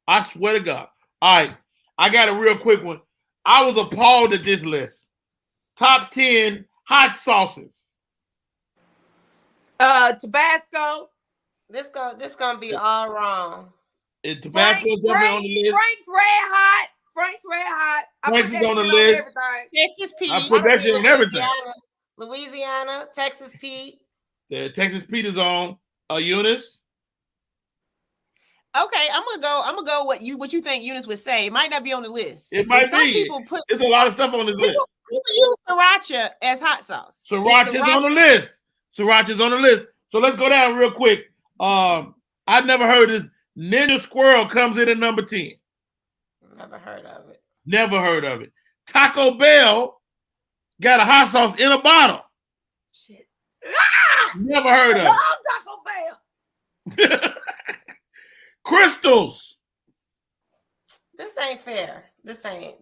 I swear to God. All right, I got a real quick one. I was appalled at this list. Top 10 hot sauces. Tabasco. This gonna be all wrong. Tabasco is definitely on the list. Frank's Red Hot. Frank's Red Hot. Frank's is on the list. Texas Pete. I put that shit on everything. Louisiana, Texas Pete. The Texas Pete is on. Eunice. Okay, I'm gonna go what you think Eunice would say. It might not be on the list. It might some be. People put There's a lot of stuff on this list. People use Sriracha as hot sauce. Sriracha's on the list. Sriracha's on the list. So let's go down real quick. I've never heard of this. Ninja Squirrel comes in at number 10. Never heard of it. Never heard of it. Taco Bell got a hot sauce in a bottle. Shit. Never heard of it. Taco Bell. Crystals. This ain't fair. This ain't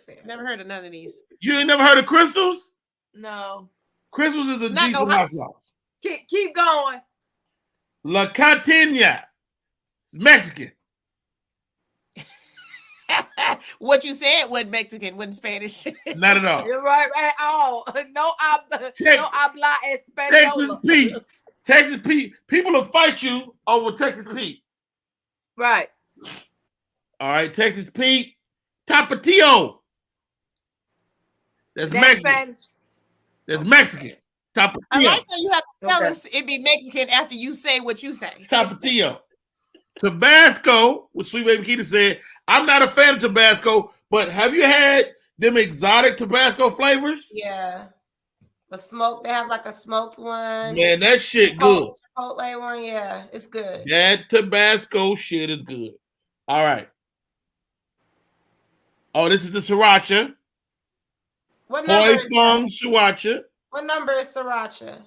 fair. Never heard of none of these. You ain't never heard of Crystals? No. Crystals is a Not decent hot sauce. Keep going. La Cantina. It's Mexican. What you said wasn't Mexican, wasn't Spanish. Not at all. You're right at all. No habla español. Texas Pete. Texas Pete. People will fight you over Texas Pete. Right. All right, Texas Pete. Tapatio. That's Mexican. Spanish. That's Mexican. Tapatio. I like how you have to tell us it be Mexican after you say what you say. Tapatio. Tabasco, what Sweet Baby Keita said, I'm not a fan of Tabasco, but have you had them exotic Tabasco flavors? Yeah. The smoke, they have like a smoked one. Man, that shit good. Chipotle one, yeah, it's good. That Tabasco shit is good. All right. Oh, this is the Sriracha. What number is Sriracha. What number is Sriracha?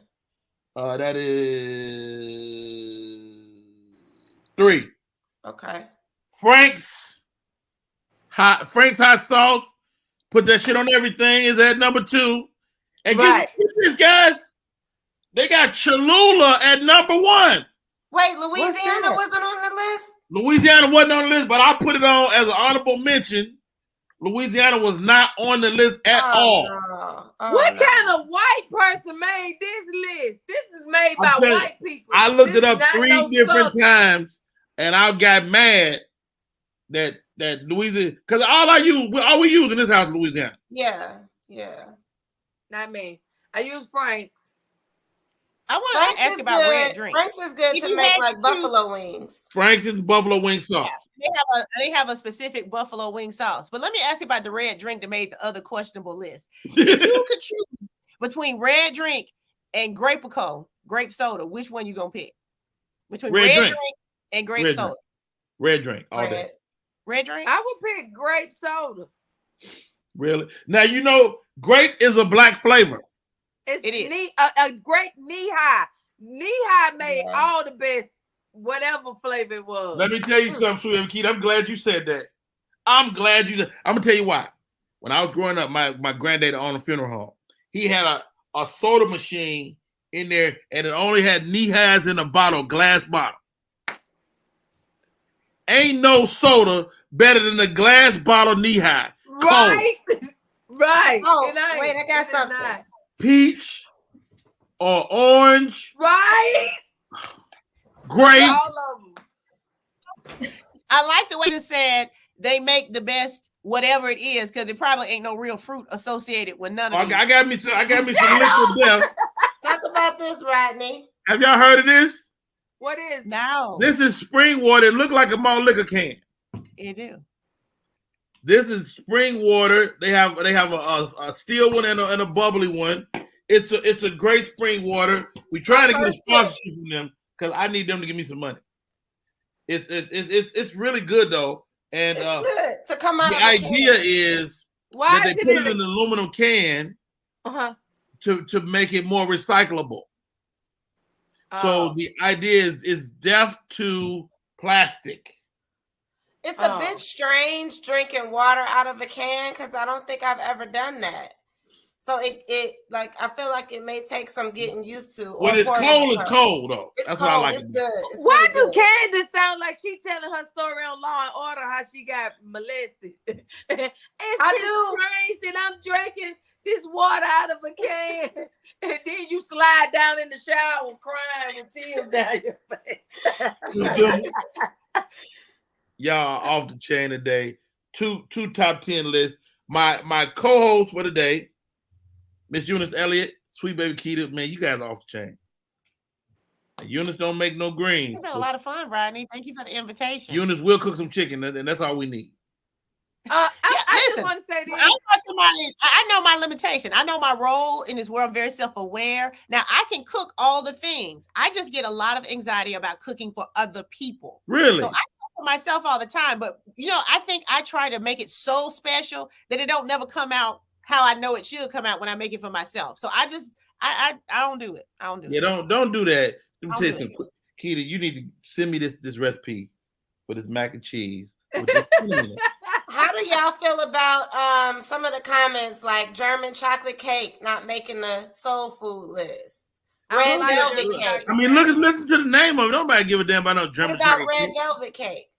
That is 3. Okay. Frank's hot sauce. Put that shit on everything. Is at number 2. And get this, guys. They got Cholula at number 1. Wait, Louisiana wasn't on the list? Louisiana wasn't on the list, but I put it on as an honorable mention. Louisiana was not on the list at all. No. What kind of white person made this list? This is made by white people. I looked it up 3 different times, and I got mad that Louisiana, because all we use in this house is Louisiana. Yeah. Not me. I use Frank's. I want to ask about red drink. Frank's is good to make like buffalo wings. Frank's is buffalo wing sauce. Yeah. They have a specific buffalo wing sauce. But let me ask you about the red drink that made the other questionable list. If you could choose between red drink and grape soda, which one you gonna pick? Between red drink and grape soda. Red drink all day. Red drink? I would pick grape soda. Really? Now you know grape is a black flavor. It is a great knee high. Knee high made all the best, whatever flavor it was. Let me tell you something, Sweet Keith. I'm glad you said that. I'm gonna tell you why. When I was growing up, my granddad owned a funeral home. He had a soda machine in there, and it only had knee highs in a bottle, glass bottle. Ain't no soda better than a glass bottle knee high. Right. Right. Oh, wait, I got something. Peach or orange. Right. Grape. All of them. I like the way you said they make the best whatever it is, because it probably ain't no real fruit associated with none of these. I got me some liquid death. Talk about this, Rodney. Have y'all heard of this? What is No. This is spring water. It look like a malt liquor can. It do. This is spring water. They have a steel one and a bubbly one. It's a great spring water. We trying to get a sponsorship from them because I need them to give me some money. It's really good though, and it's good to come out. The idea is that they put it in an aluminum can to make it more recyclable. So the idea is deaf to plastic. It's a bit strange drinking water out of a can because I don't think I've ever done that. So it like I feel like it may take some getting used to. When it's cold, it's cold though. It's That's cold. what I like. It's good. It's Why really do good. Candace sound like she telling her story on Law and Order how she got molested? It's strange that I'm drinking this water out of a can, and then you slide down in the shower crying with tears down your face. Y'all off the chain today. Two top 10 lists. My co-host for the day, Miss Eunice Elliott, Sweet Baby Keita. Man, you guys are off the chain. Eunice don't make no greens. It's been a lot of fun, Rodney. Thank you for the invitation. Eunice will cook some chicken, and that's all we need. I just want to say this. I know my limitation. I know my role in this world. I'm very self-aware. Now, I can cook all the things. I just get a lot of anxiety about cooking for other people. Really? So I cook for myself all the time. But, I think I try to make it so special that it don't never come out how I know it should come out when I make it for myself. So I don't do it. I don't do it. Yeah, don't do that. Let me tell you something. Keita, you need to send me this recipe for this mac and cheese. How do y'all feel about some of the comments like German chocolate cake not making the soul food list? Red velvet cake. I mean, listen to the name of it. Nobody give a damn about no German chocolate cake. What about red velvet cake?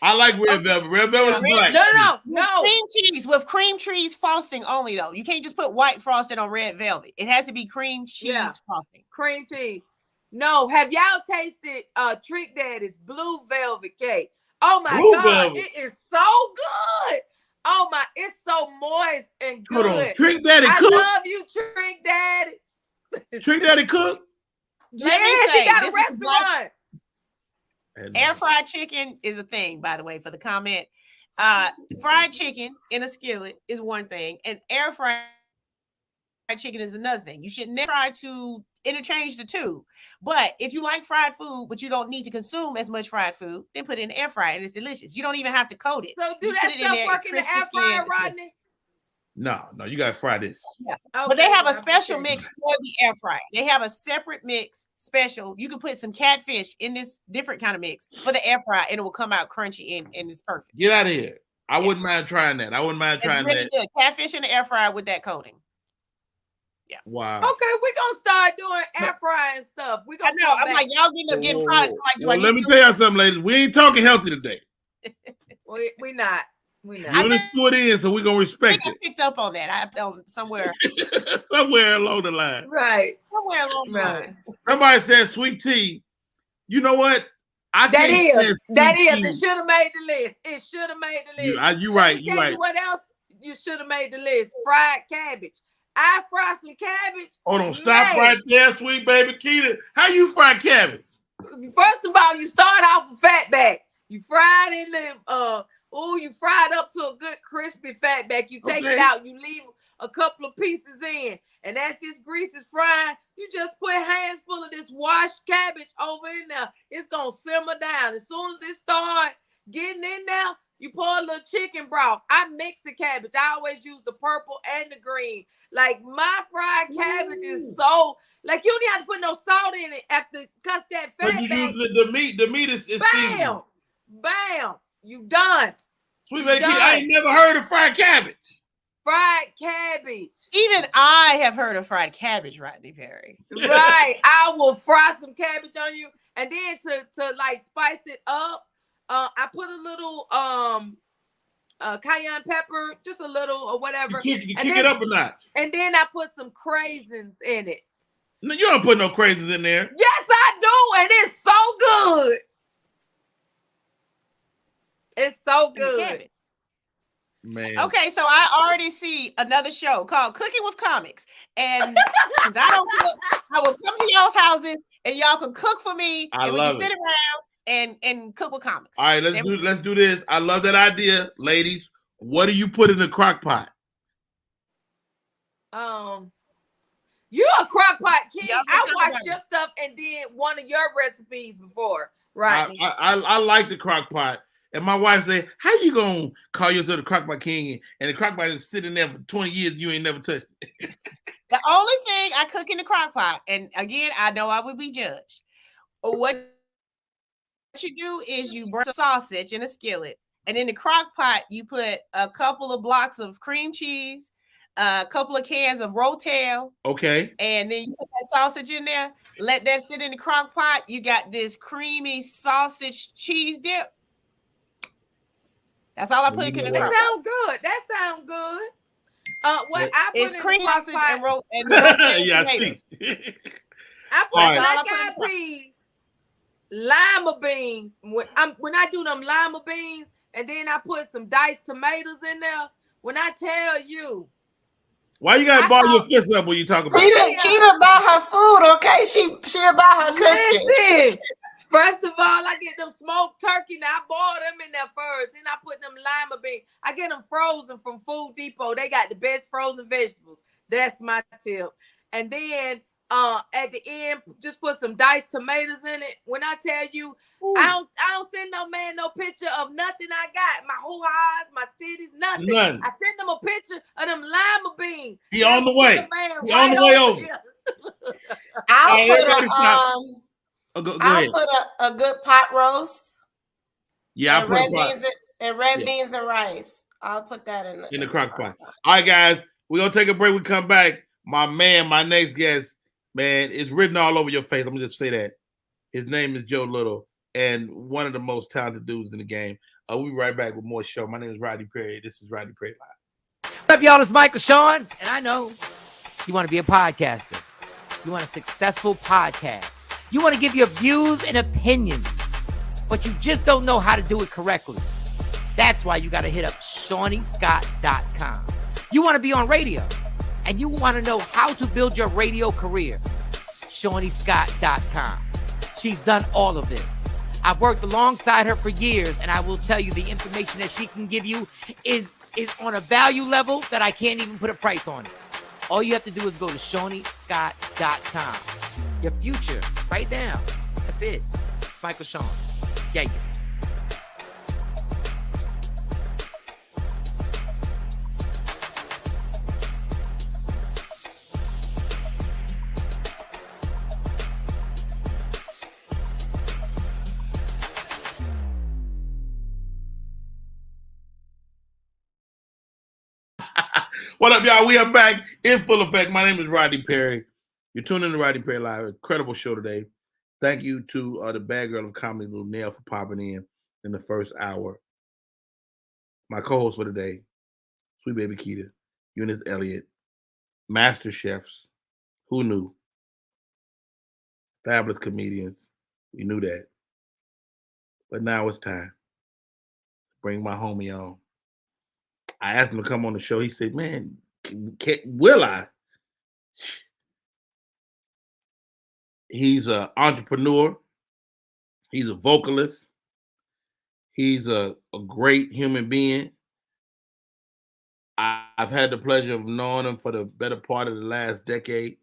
I like red velvet. Red velvet is black. No. Cream cheese with cream cheese frosting only, though. You can't just put white frosting on red velvet. It has to be cream cheese frosting. Cream cheese. No. Have y'all tasted Trick Daddy's blue velvet cake? Oh my God, it is so good. Oh my, it's so moist and good. Hold on. Trick Daddy cook? I love you, Trick Daddy. Trick Daddy cook? Yes, he got a restaurant. Air fried chicken is a thing, by the way, for the comment. Fried chicken in a skillet is one thing, and air fried chicken is another thing. You should never try to interchange the two. But if you like fried food, but you don't need to consume as much fried food, then put it in the air fryer and it's delicious. You don't even have to coat it. So do that stuff work in the air fryer, Rodney? No, you gotta fry this. Yeah. Okay, but they have a special mix for the air fryer. They have a separate mix special. You can put some catfish in this different kind of mix for the air fryer, and it will come out crunchy and it's perfect. Get out of here. I wouldn't mind trying that. It's really good. Catfish in the air fryer with that coating. Yeah. Wow. Okay, we're gonna start doing air frying stuff. We're gonna I'm like, y'all getting products. Well, let me tell y'all something, ladies. We ain't talking healthy today. we not. You threw it in, so we're gonna respect it. I picked up on that. Somewhere. Somewhere along the line. Right. Somewhere along the line. Somebody said sweet tea. You know what? That is. It should have made the list. It should have made the list. You right. You right. What else? You should have made the list. Fried cabbage. I fry some cabbage. Hold on, stop right there, Sweet Baby Keita. How you fry cabbage? First of all, you start off with fat back. You fry it in the you fry it up to a good crispy fat back. You take it out, you leave a couple of pieces in, and as this grease is frying, you just put hands full of this washed cabbage over in there. It's gonna simmer down. As soon as it start getting in there, you pour a little chicken broth. I mix the cabbage. I always use the purple and the green. Like my fried cabbage is so like you don't have to put no salt in it after cuss that fat. But you use the meat. The meat is bam, bam. You done. Sweet Baby Keita, I ain't never heard of fried cabbage. Fried cabbage. Even I have heard of fried cabbage, Rodney Perry. Right. I will fry some cabbage on you, and then to like spice it up, I put a little cayenne pepper, just a little or whatever. You kick it up a notch. And then I put some craisins in it. No, you don't put no craisins in there. Yes, I do, and it's so good. It's so good. Man. Okay, so I already see another show called Cooking with Comics. And since I don't cook, I will come to y'all's houses and y'all can cook for me. And we can sit around and cook with comics. All right, let's do this. I love that idea, ladies. What do you put in the crock pot? You're a crock pot king. I watched your stuff and did one of your recipes before, right? I like the crock pot. And my wife said, how you gonna call yourself the crock pot king? And the crock pot is sitting there for 20 years, you ain't never touched it. The only thing I cook in the crock pot, and again, I know I would be judged. What you do is you burn some sausage in a skillet, And in the crock pot, you put a couple of blocks of cream cheese, a couple of cans of Rotel. Okay. And then you put that sausage in there. Let that sit in the crock pot. You got this creamy sausage cheese dip. That's all I put in the crock pot. That sounds good. That sounds good. What I put it's in cream the crock sausage pot, and rotel Yeah, tomatoes. I put black-eyed peas, lima beans. When I do them lima beans, and then I put some diced tomatoes in there. When I tell you, why you gotta ball your fist up when you talk about Keita about her food, okay? She about her cooking. Listen, first of all, I get them smoked turkey. Now I boil them in there first. Then I put them lima beans. I get them frozen from Food Depot. They got the best frozen vegetables. That's my tip. And then at the end, just put some diced tomatoes in it. When I tell you, I don't send no man no picture of nothing I got. My hoo-ha's, my titties, nothing. None. I send them a picture of them lima beans. He on the way. He on the way over. I'll put a good pot roast. Yeah, and red beans and rice. I'll put that in the crock pot. All right, guys, we're gonna take a break. We come back. My next guest, man, it's written all over your face. Let me just say that. His name is Joe Little, and one of the most talented dudes in the game. We'll be right back with more show. My name is Rodney Perry. This is Rodney Perry Live. What's up, y'all? It's Michael Sean, and I know you want to be a podcaster. You want a successful podcast. You want to give your views and opinions, but you just don't know how to do it correctly. That's why you got to hit up ShawneeScott.com. You want to be on radio, and you want to know how to build your radio career. ShawneeScott.com. She's done all of this. I've worked alongside her for years, and I will tell you the information that she can give you is on a value level that I can't even put a price on it. All you have to do is go to ShawneeScott.com. Your future, right now. That's it. Michael Sean. Yeah. What up, y'all? We are back in full effect. My name is Rodney Perry. You're tuning in to Rodney Perry Live. Incredible show today. Thank you to the bad girl of comedy, Little Nail, for popping in the first hour. My co-host for today, Sweet Baby Keita, Eunice Elliott, Master Chefs. Who knew? Fabulous comedians. We knew that. But now it's time. Bring my homie on. I asked him to come on the show. He said, man, will I? He's an entrepreneur. He's a vocalist. He's a great human being. I've had the pleasure of knowing him for the better part of the last decade,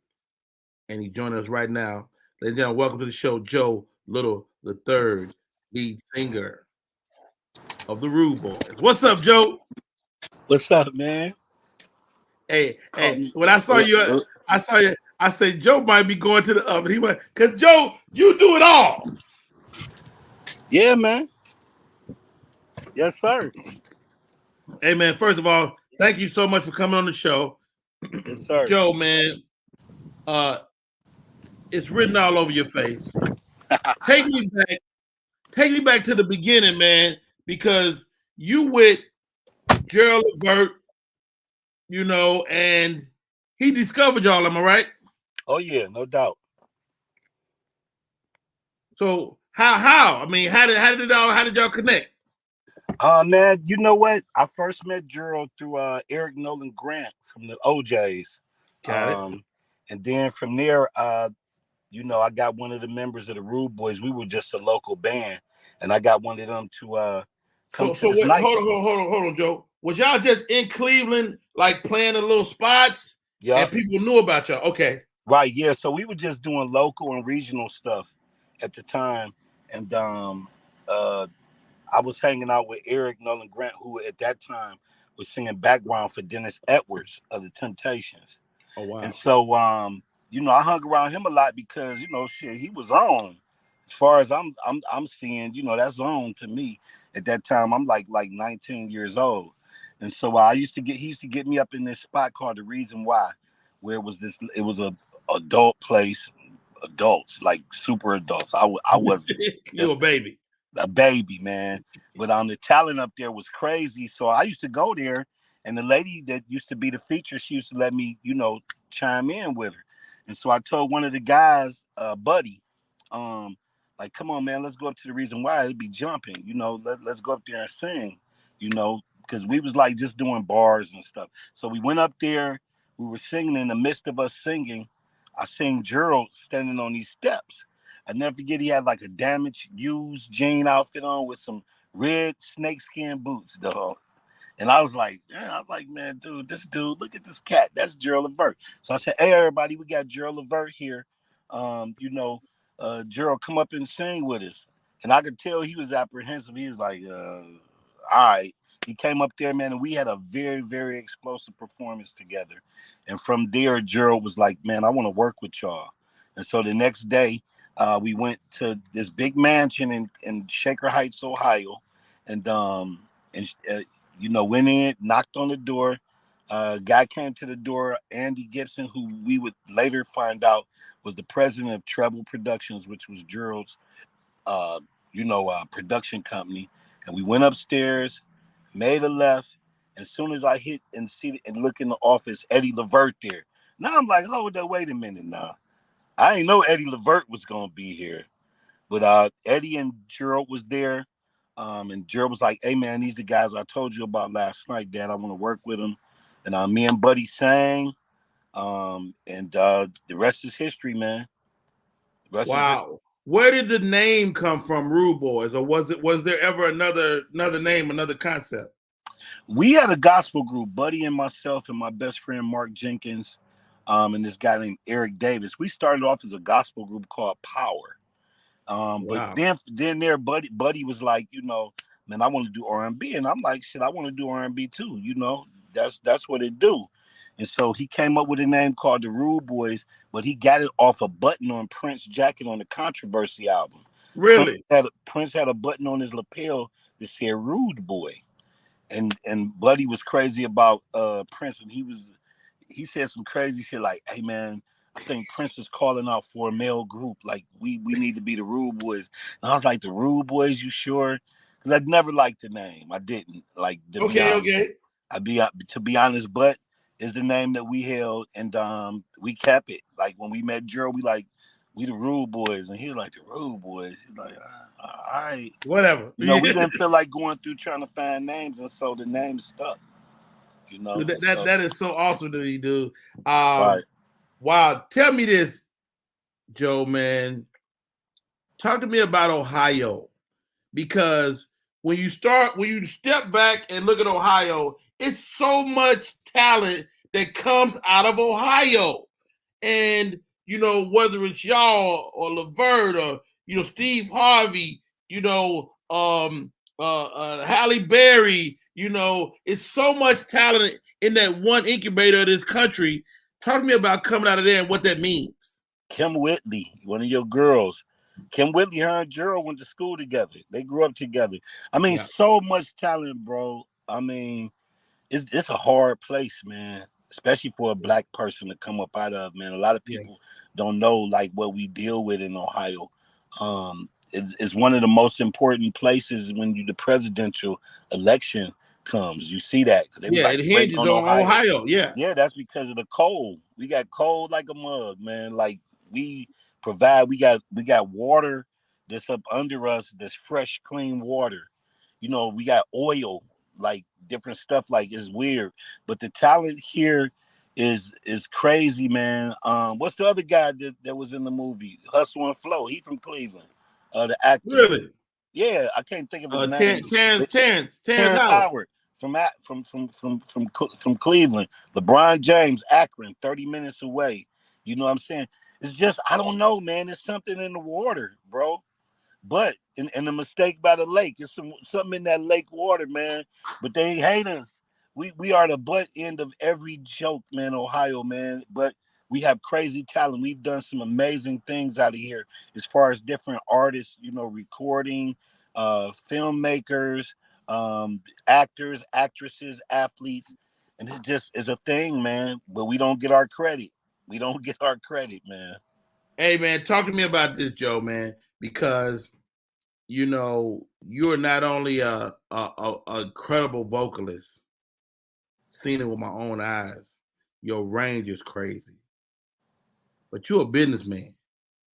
and he's joining us right now. Ladies and gentlemen, welcome to the show, Joe Little III, lead singer of the Rude Boys. What's up, Joe? What's up, man? Hey, when I saw you, I said, Joe might be going to the oven. He went, because Joe, you do it all. Yeah, man. Yes, sir. Hey, man, first of all, thank you so much for coming on the show. Yes, sir. Joe, man, it's written all over your face. Take me back to the beginning, man, because you with Gerald Levert, and he discovered y'all, am I right? Oh, yeah, no doubt. So how? I mean, how did y'all connect? Man, you know what? I first met Gerald through Eric Nolan Grant from the OJs. Got it. And then from there, I got one of the members of the Rude Boys. We were just a local band, and I got one of them to come to this night. Hold on, Joe. Was y'all just in Cleveland, like playing the little spots? Yeah. And people knew about y'all. Okay. Right, yeah. So we were just doing local and regional stuff at the time. And I was hanging out with Eric Nolan Grant, who at that time was singing background for Dennis Edwards of the Temptations. Oh, wow. And so I hung around him a lot because, he was on. As far as I'm seeing, that's on to me. At that time, I'm like 19 years old. And so he used to get me up in this spot called The Reason Why, where it was a adult place, adults, like super adults. I wasn't You just a baby. a baby, man. But the talent up there was crazy. So I used to go there, and the lady that used to be the feature, she used to let me, chime in with her. And so I told one of the guys, Buddy, like, come on, man, let's go up to The Reason Why. It'd be jumping, let's go up there and sing, because we was like just doing bars and stuff. So we went up there, we were singing. In the midst of us singing, I seen Gerald standing on these steps. I never forget, he had like a damaged used jean outfit on with some red snakeskin boots, dog. And I was like, man, dude, this dude, look at this cat. That's Gerald Levert. So I said, hey, everybody, we got Gerald Levert here. Gerald, come up and sing with us. And I could tell he was apprehensive. He was like, all right. He came up there, man, and we had a very, very explosive performance together. And from there, Gerald was like, man, I want to work with y'all. And so the next day, we went to this big mansion in Shaker Heights, Ohio, and went in, knocked on the door. Guy came to the door, Andy Gibson, who we would later find out was the president of Treble Productions, which was Gerald's, production company. And we went upstairs, made a left. As soon as I hit and see and look in the office, Eddie Levert there. Now I'm like, hold up, wait a minute now. I didn't know Eddie Levert was gonna be here, but Eddie and Gerald was there, and Gerald was like, "Hey man, these the guys I told you about last night, Dad. I want to work with them." And me and Buddy sang, and the rest is history, man. Wow. Where did the name come from, Rude Boys, or was there ever another name, another concept? We had a gospel group, Buddy and myself and my best friend Mark Jenkins, and this guy named Eric Davis. We started off as a gospel group called Power. Wow. But then there, Buddy was like, man, I want to do R&B, and I'm like, shit, I want to do R&B too. That's what it do. And so he came up with a name called the Rude Boys, but he got it off a button on Prince's jacket on the Controversy album. Really? Prince had a button on his lapel that said Rude Boy. And Buddy was crazy about Prince, and he said some crazy shit like, hey man, I think Prince is calling out for a male group. Like we need to be the Rude Boys. And I was like, the Rude Boys, you sure? Because I'd never liked the name. I didn't like. Okay. To be honest, but is the name that we held, and we kept it. Like when we met Gerald, we the Rude Boys, and he was like, the Rude Boys. He's like, all right, whatever. We didn't feel like going through trying to find names, and so the name stuck. That is so awesome to me, dude. Right. Wow. Tell me this, Joe, man. Talk to me about Ohio, because when you step back and look at Ohio, it's so much talent that comes out of Ohio. And, whether it's y'all or Levert or, Steve Harvey, Halle Berry, it's so much talent in that one incubator of this country. Talk to me about coming out of there and what that means. Kim Whitley, one of your girls. Kim Whitley, her and Gerald went to school together. They grew up together. I mean, so much talent, bro. I mean, it's a hard place, man, especially for a black person to come up out of, man. A lot of people don't know, like, what we deal with in Ohio. It's one of the most important places when the presidential election comes. You see that. It hinges on Ohio. Yeah, that's because of the cold. We got cold like a mug, man. Like we got water that's up under us, that's fresh, clean water. We got oil, like different stuff, like it's weird. But the talent here is crazy, man. What's the other guy that was in the movie? Hustle and Flow. He from Cleveland. The actor. Really? Yeah, I can't think of his name. Terrence Howard from Cleveland. LeBron James, Akron, 30 minutes away. You know what I'm saying? It's just, I don't know, man. It's something in the water, bro. But and the mistake by the lake, it's something in that lake water, man. But they hate us. We are the butt end of every joke, man, Ohio, man. But we have crazy talent. We've done some amazing things out of here as far as different artists, recording, filmmakers, actors, actresses, athletes, and it just is a thing, man. But we don't get our credit. We don't get our credit, man. Hey, man, talk to me about this, Joe, man, because you know you're not only a incredible vocalist, seen it with my own eyes. Your range is crazy, but you're a businessman.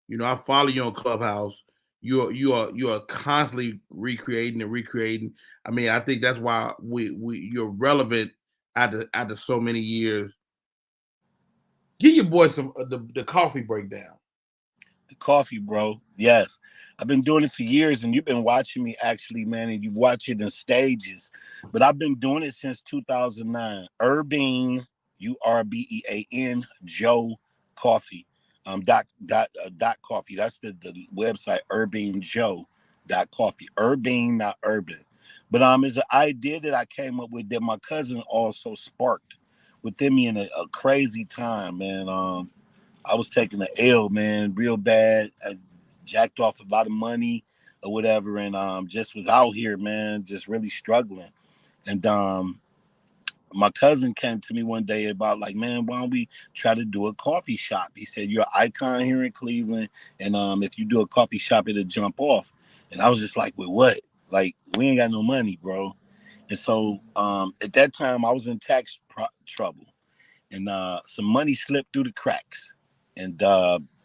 You know, I follow you on Clubhouse. You are constantly recreating and recreating. I mean, I think that's why you're relevant after so many years. Give your boy some the coffee breakdown. The coffee, bro. Yes. I've been doing it for years, and you've been watching me actually, man, and you watch it in stages. But I've been doing it since 2009. Urbean, Urbean, Joe Coffee. Dot coffee. That's the website, urbanjoe.coffee. Urbean, not urban. But it's an idea that I came up with that my cousin also sparked within me in a crazy time, man. I was taking the L, man, real bad. I jacked off a lot of money or whatever, and just was out here, man, just really struggling. And my cousin came to me one day about like, man, why don't we try to do a coffee shop? He said, you're an icon here in Cleveland, and if you do a coffee shop, it'll jump off. And I was just like, with what? Like, we ain't got no money, bro. And so at that time, I was in tax trouble, and some money slipped through the cracks. And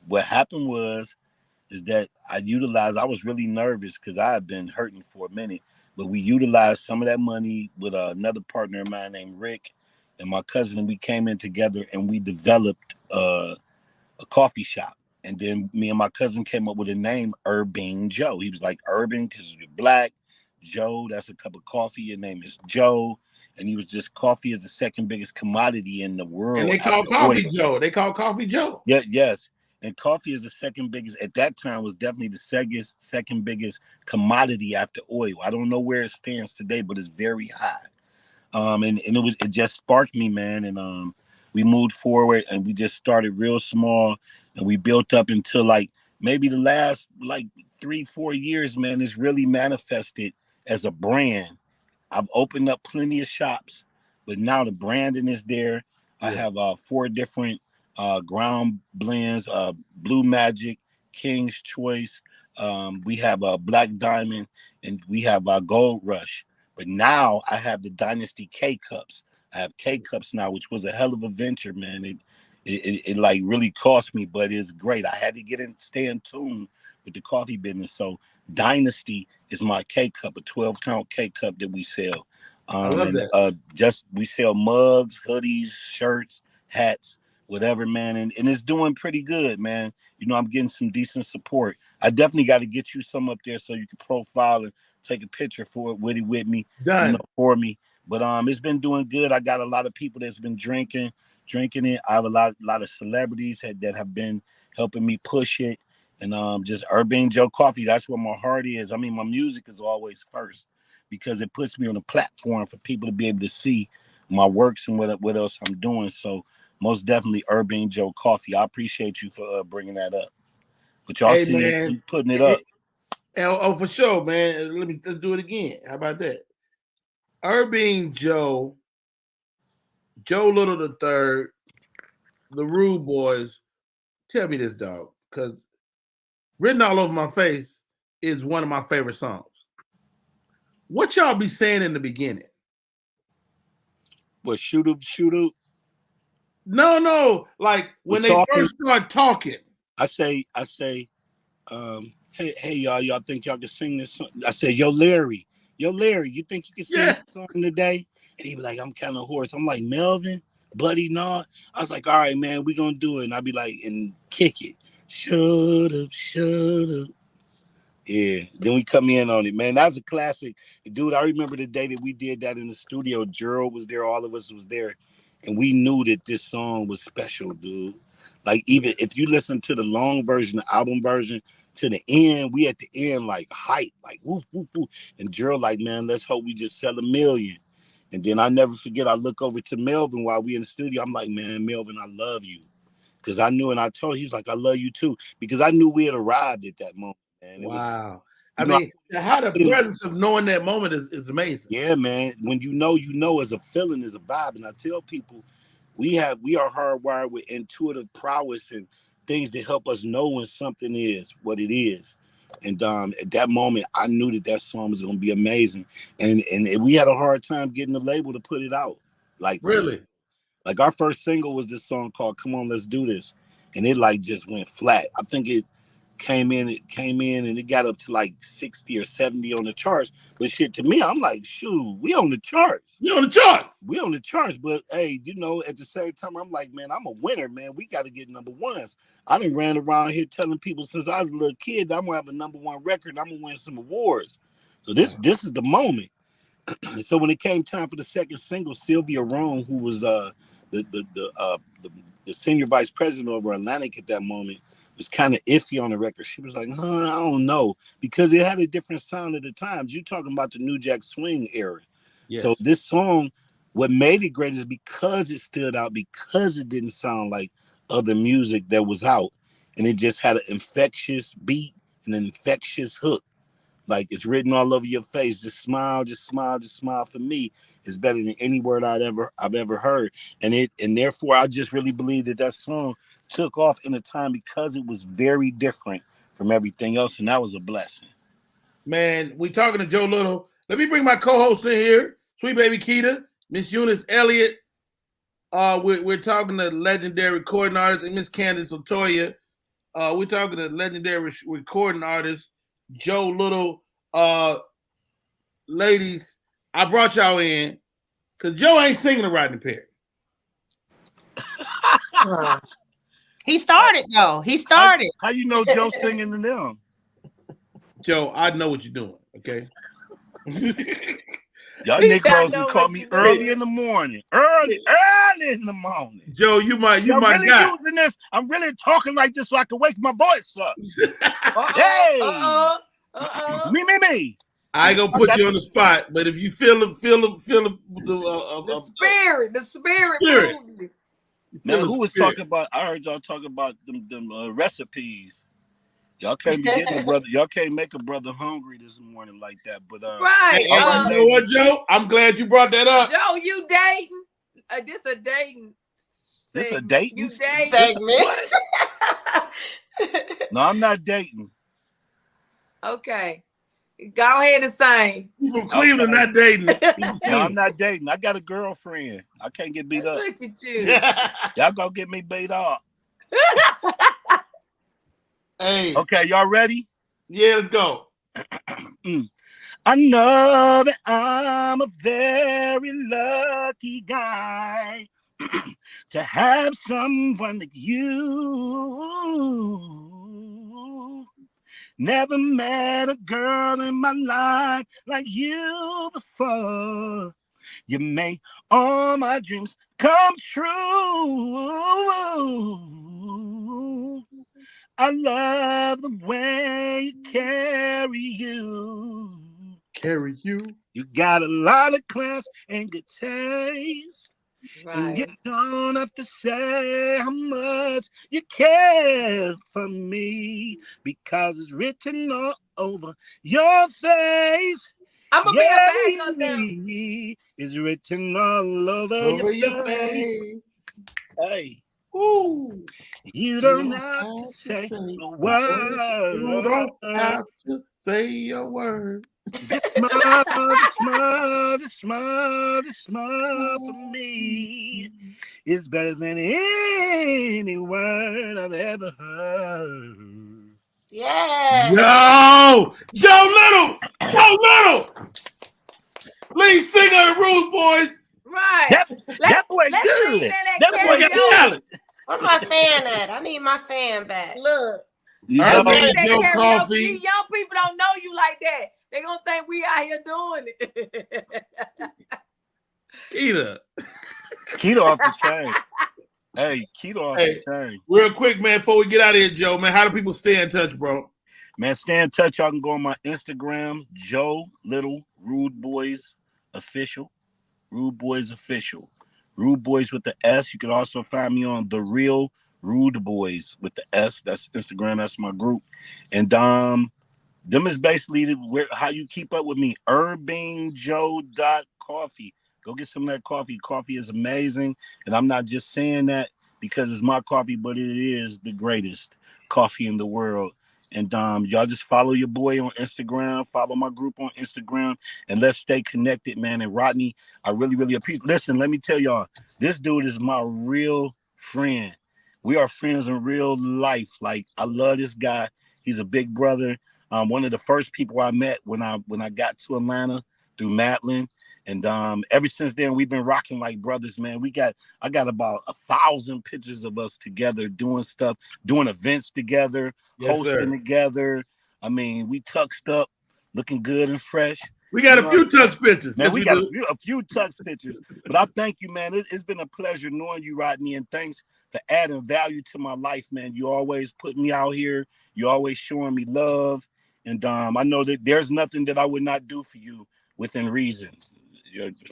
what happened is that I was really nervous because I had been hurting for a minute, but we utilized some of that money with another partner of mine named Rick and my cousin, and we came in together and we developed a coffee shop. And then me and my cousin came up with a name, Urbean Joe. He was like, urban because you're black. Joe, that's a cup of coffee. Your name is Joe. And he was just, coffee is the second biggest commodity in the world. And they call coffee Joe. They call coffee Joe. Yeah, yes. And coffee is the second biggest, at that time was definitely the second biggest commodity after oil. I don't know where it stands today, but it's very high. And it just sparked me, man. And we moved forward and we just started real small and we built up until like maybe the last like 3-4 years, man, it's really manifested as a brand. I've opened up plenty of shops, but now the branding is there. Yeah. I have 4 different ground blends, Blue Magic, King's Choice. We have a Black Diamond, and we have Gold Rush. But now I have the Dynasty K Cups. I have K Cups now, which was a hell of a venture, man. It like really cost me, but it's great. I had to stay in tune with the coffee business. So Dynasty is my K Cup, a 12-count K Cup that we sell. I love that. We sell mugs, hoodies, shirts, hats, whatever, man. And it's doing pretty good, man. You know, I'm getting some decent support. I definitely got to get you some up there so you can profile and take a picture for it with me. Done. You know, for me. But it's been doing good. I got a lot of people that's been drinking it. I have a lot of celebrities that have been helping me push it. And just Urbean Joe Coffee, that's where my heart is. I mean, my music is always first because it puts me on a platform for people to be able to see my works and what else I'm doing. So most definitely Urbean Joe Coffee. I appreciate you for bringing that up. But y'all see he's putting it up. Oh, for sure, man. Let's do it again. How about that? Urbean Joe, Joe Little the Third, the Rude Boys. Tell me this, dog, because Written All Over My Face is one of my favorite songs. What y'all be saying in the beginning? What, shoot up? No. Like when they first start talking. I say, hey y'all think y'all can sing this song? I say, yo Larry, you think you can sing this song today? And he be like, I'm kind of hoarse. I'm like, Melvin, buddy, no. I was like, all right, man, we gonna do it. And I'd be like, and kick it. Shut up. Yeah. Then we come in on it, man. That's a classic. Dude, I remember the day that we did that in the studio. Gerald was there, all of us was there. And we knew that this song was special, dude. Like, even if you listen to the long version, the album version, to the end, we at the end, like, hype, like, whoop, whoop, whoop. And Gerald, like, man, let's hope we just sell 1 million. And then I never forget, I look over to Melvin while we in the studio. I'm like, man, Melvin, I love you. Because I knew, and I told him, he was like, I love you too. Because I knew we had arrived at that moment. Man. Wow. I mean, how the presence of knowing that moment is amazing. Yeah, man. When you know, as a feeling, is a vibe. And I tell people, we are hardwired with intuitive prowess and things that help us know when something is what it is. And at that moment, I knew that song was going to be amazing. And we had a hard time getting the label to put it out. Like, really? Like, our first single was this song called "Come On, Let's Do This," and it like just went flat. I think it came in and it got up to like 60 or 70 on the charts. But shit, to me, I'm like, shoot, we on the charts. We on the charts. We on the charts. But hey, at the same time, I'm like, man, I'm a winner, man. We got to get number ones. I done ran around here telling people since I was a little kid that I'm gonna have a number one record. I'm gonna win some awards. So this is the moment. So when it came time for the second single, Sylvia Rome, who was the senior vice president over Atlantic at that moment, was kind of iffy on the record. She was like, I don't know, because it had a different sound at the times. You're talking about the New Jack Swing era. Yes. So this song, what made it great is because it stood out, because it didn't sound like other music that was out, and it just had an infectious beat and an infectious hook. Like, it's written all over your face. Just smile, just smile, just smile. For me, is better than any word I've ever heard. And therefore, I just really believe that song took off in a time because it was very different from everything else, and that was a blessing. Man, we talking to Joe Little. Let me bring my co-host in here, Sweet Baby Keita, Miss Eunice Elliott. We're talking to legendary recording artist, and Miss Candace Otoya. We're talking to legendary recording artist Joe Little. Ladies, I brought y'all in because Joe ain't singing to Rodney Perry. He started though. He started. How you know Joe singing to them? Joe, I know what you're doing. Okay. Y'all Negroes can call me early in the morning. Early in the morning. Joe, you my really guy. Using this. I'm really talking like this so I can wake my voice up. Hey. Me. I ain't gonna put you on the spot, but if you feel the spirit. Now, who was talking about? I heard y'all talking about them recipes. Y'all can't be getting a brother. Y'all can't make a brother hungry this morning like that. But right. You know what, Joe? I'm glad you brought that up. Joe, you dating? This a dating. This a dating? You dating? Segment. No, I'm not dating. Okay. Go ahead and sing. You from Cleveland, not dating. No, I'm not dating. I got a girlfriend. I can't get beat up. Look at you. Y'all gonna get me beat up. Hey. Okay, y'all ready? Yeah, let's go. I know that I'm a very lucky guy to have someone like you. Never met a girl in my life like you before. You make all my dreams come true. I love the way you carry you. Carry you. You got a lot of class and good taste. Right. And you don't have to say how much you care for me, because it's written all over your face. I'm gonna be a bag on them. It's written all over your face. Hey. Ooh. You don't have to say a word. You don't have to say a word. Just smile for me. It's better than any word I've ever heard. Yeah. Joe Little. Lead singer of the Rude Boys. Right. That boy good. That boy got talent. Where's my fan at? I need my fan back. Look. Joe Coffee. Young people don't know you like that. They gonna think we out here doing it. Keita off the chain. Hey, Keita off the chain. Real quick, man, before we get out of here, Joe, man, how do people stay in touch, bro? Man, stay in touch. Y'all can go on my Instagram, Joe Little Rude Boys Official. Rude Boys Official. Rude Boys with the S. You can also find me on The Real Rude Boys with the S. That's Instagram. That's my group. And Them is basically how you keep up with me. UrbanJoe.coffee. Go get some of that coffee. Coffee is amazing. And I'm not just saying that because it's my coffee, but it is the greatest coffee in the world. And y'all just follow your boy on Instagram, follow my group on Instagram, and let's stay connected, man. And Rodney, I really, really appreciate. Listen, let me tell y'all, this dude is my real friend. We are friends in real life. Like, I love this guy. He's a big brother. One of the first people I met when I got to Atlanta through Madeline. And ever since then, we've been rocking like brothers, man. I got about 1,000 pictures of us together doing stuff, doing events together, hosting together. I mean, we tuxed up, looking good and fresh. We got a few tux pictures. Man, we got a few tux pictures. But I thank you, man. It's been a pleasure knowing you, Rodney, and thanks for adding value to my life, man. You always put me out here. You always showing me love. And I know that there's nothing that I would not do for you within reason.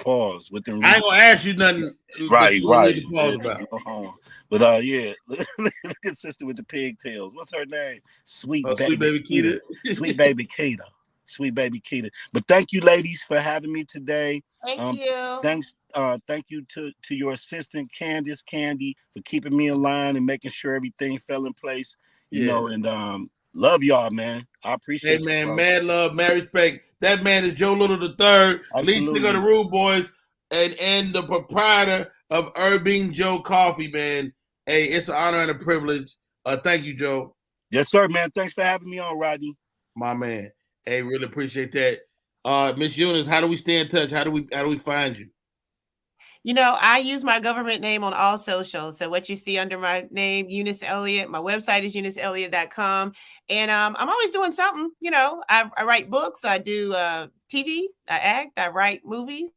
Pause within reason. I ain't gonna ask you nothing. Right. But yeah, look at sister with the pigtails. What's her name? Sweet baby Keita. Sweet baby Keita. Sweet baby Keita. But thank you, ladies, for having me today. Thank you. Thank you to your assistant Candy for keeping me in line and making sure everything fell in place. You know, and love y'all, man. I appreciate it. Hey, man, mad love, mad respect. That man is Joe Little III, lead singer of the Rude Boys, and the proprietor of Urban Joe Coffee, man. Hey, it's an honor and a privilege. Thank you, Joe. Yes, sir, man. Thanks for having me on, Rodney. My man. Hey, really appreciate that. Miss Eunice, how do we stay in touch? How do we find you? You know, I use my government name on all socials. So what you see under my name, Eunice Elliott, my website is euniceelliott.com. And I'm always doing something. You know, I write books. I do TV. I act. I write movies.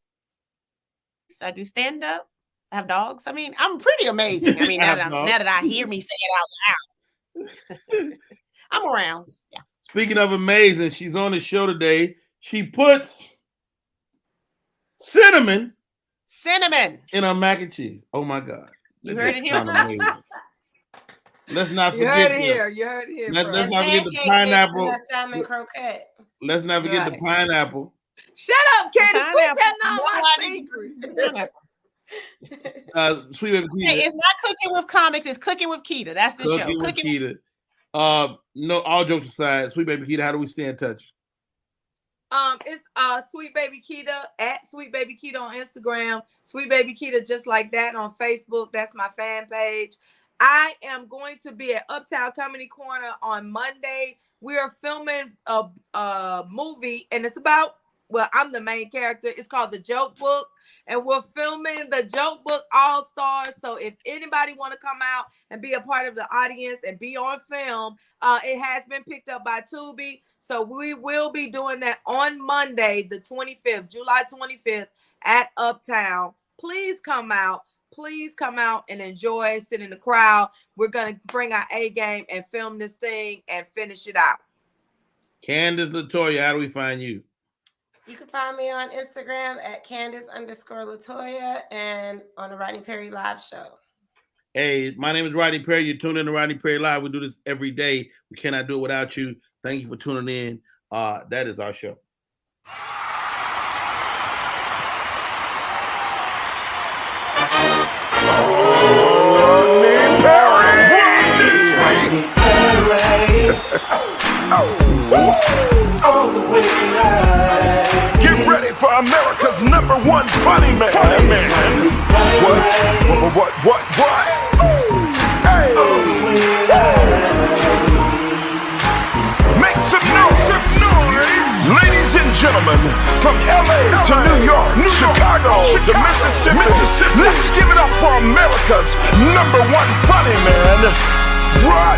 I do stand-up. I have dogs. I mean, I'm pretty amazing. I mean, now that I hear me say it out loud. I'm around. Yeah. Speaking of amazing, she's on the show today. She puts cinnamon in our mac and cheese. Oh my God. You heard it here. Let's not forget. You heard it here. Let's not forget the pineapple. Salmon croquette. Let's not forget the pineapple. Shut up, Candace. Quit telling all my secrets. Sweet baby Keita. Hey, it's not cooking with comics. It's cooking with Keita. That's the show. Cooking with Keita. No, all jokes aside, Sweet baby Keita, how do we stay in touch? It's Sweet Baby Keita at Sweet Baby Keita on Instagram, Sweet Baby Keita just like that on Facebook. That's my fan page. I am going to be at Uptown Comedy Corner on Monday. We are filming a movie, and it's about, well, I'm the main character. It's called The Joke Book, and we're filming The Joke Book All Stars. So if anybody want to come out and be a part of the audience and be on film, it has been picked up by Tubi. So we will be doing that on Monday, the 25th, July 25th at Uptown. Please come out. Please come out and enjoy, sit in the crowd. We're going to bring our A game and film this thing and finish it out. Candace LaToya, how do we find you? You can find me on Instagram at Candace_LaToya and on the Rodney Perry Live Show. Hey, my name is Rodney Perry. You're tuned in to Rodney Perry Live. We do this every day. We cannot do it without you. Thank you for tuning in. That is our show. Get ready for America's #1 funny man. What? Hey. Make some noise. Ladies and gentlemen, from LA to New York, Chicago to Mississippi, let's give it up for America's #1 funny man, Rodney.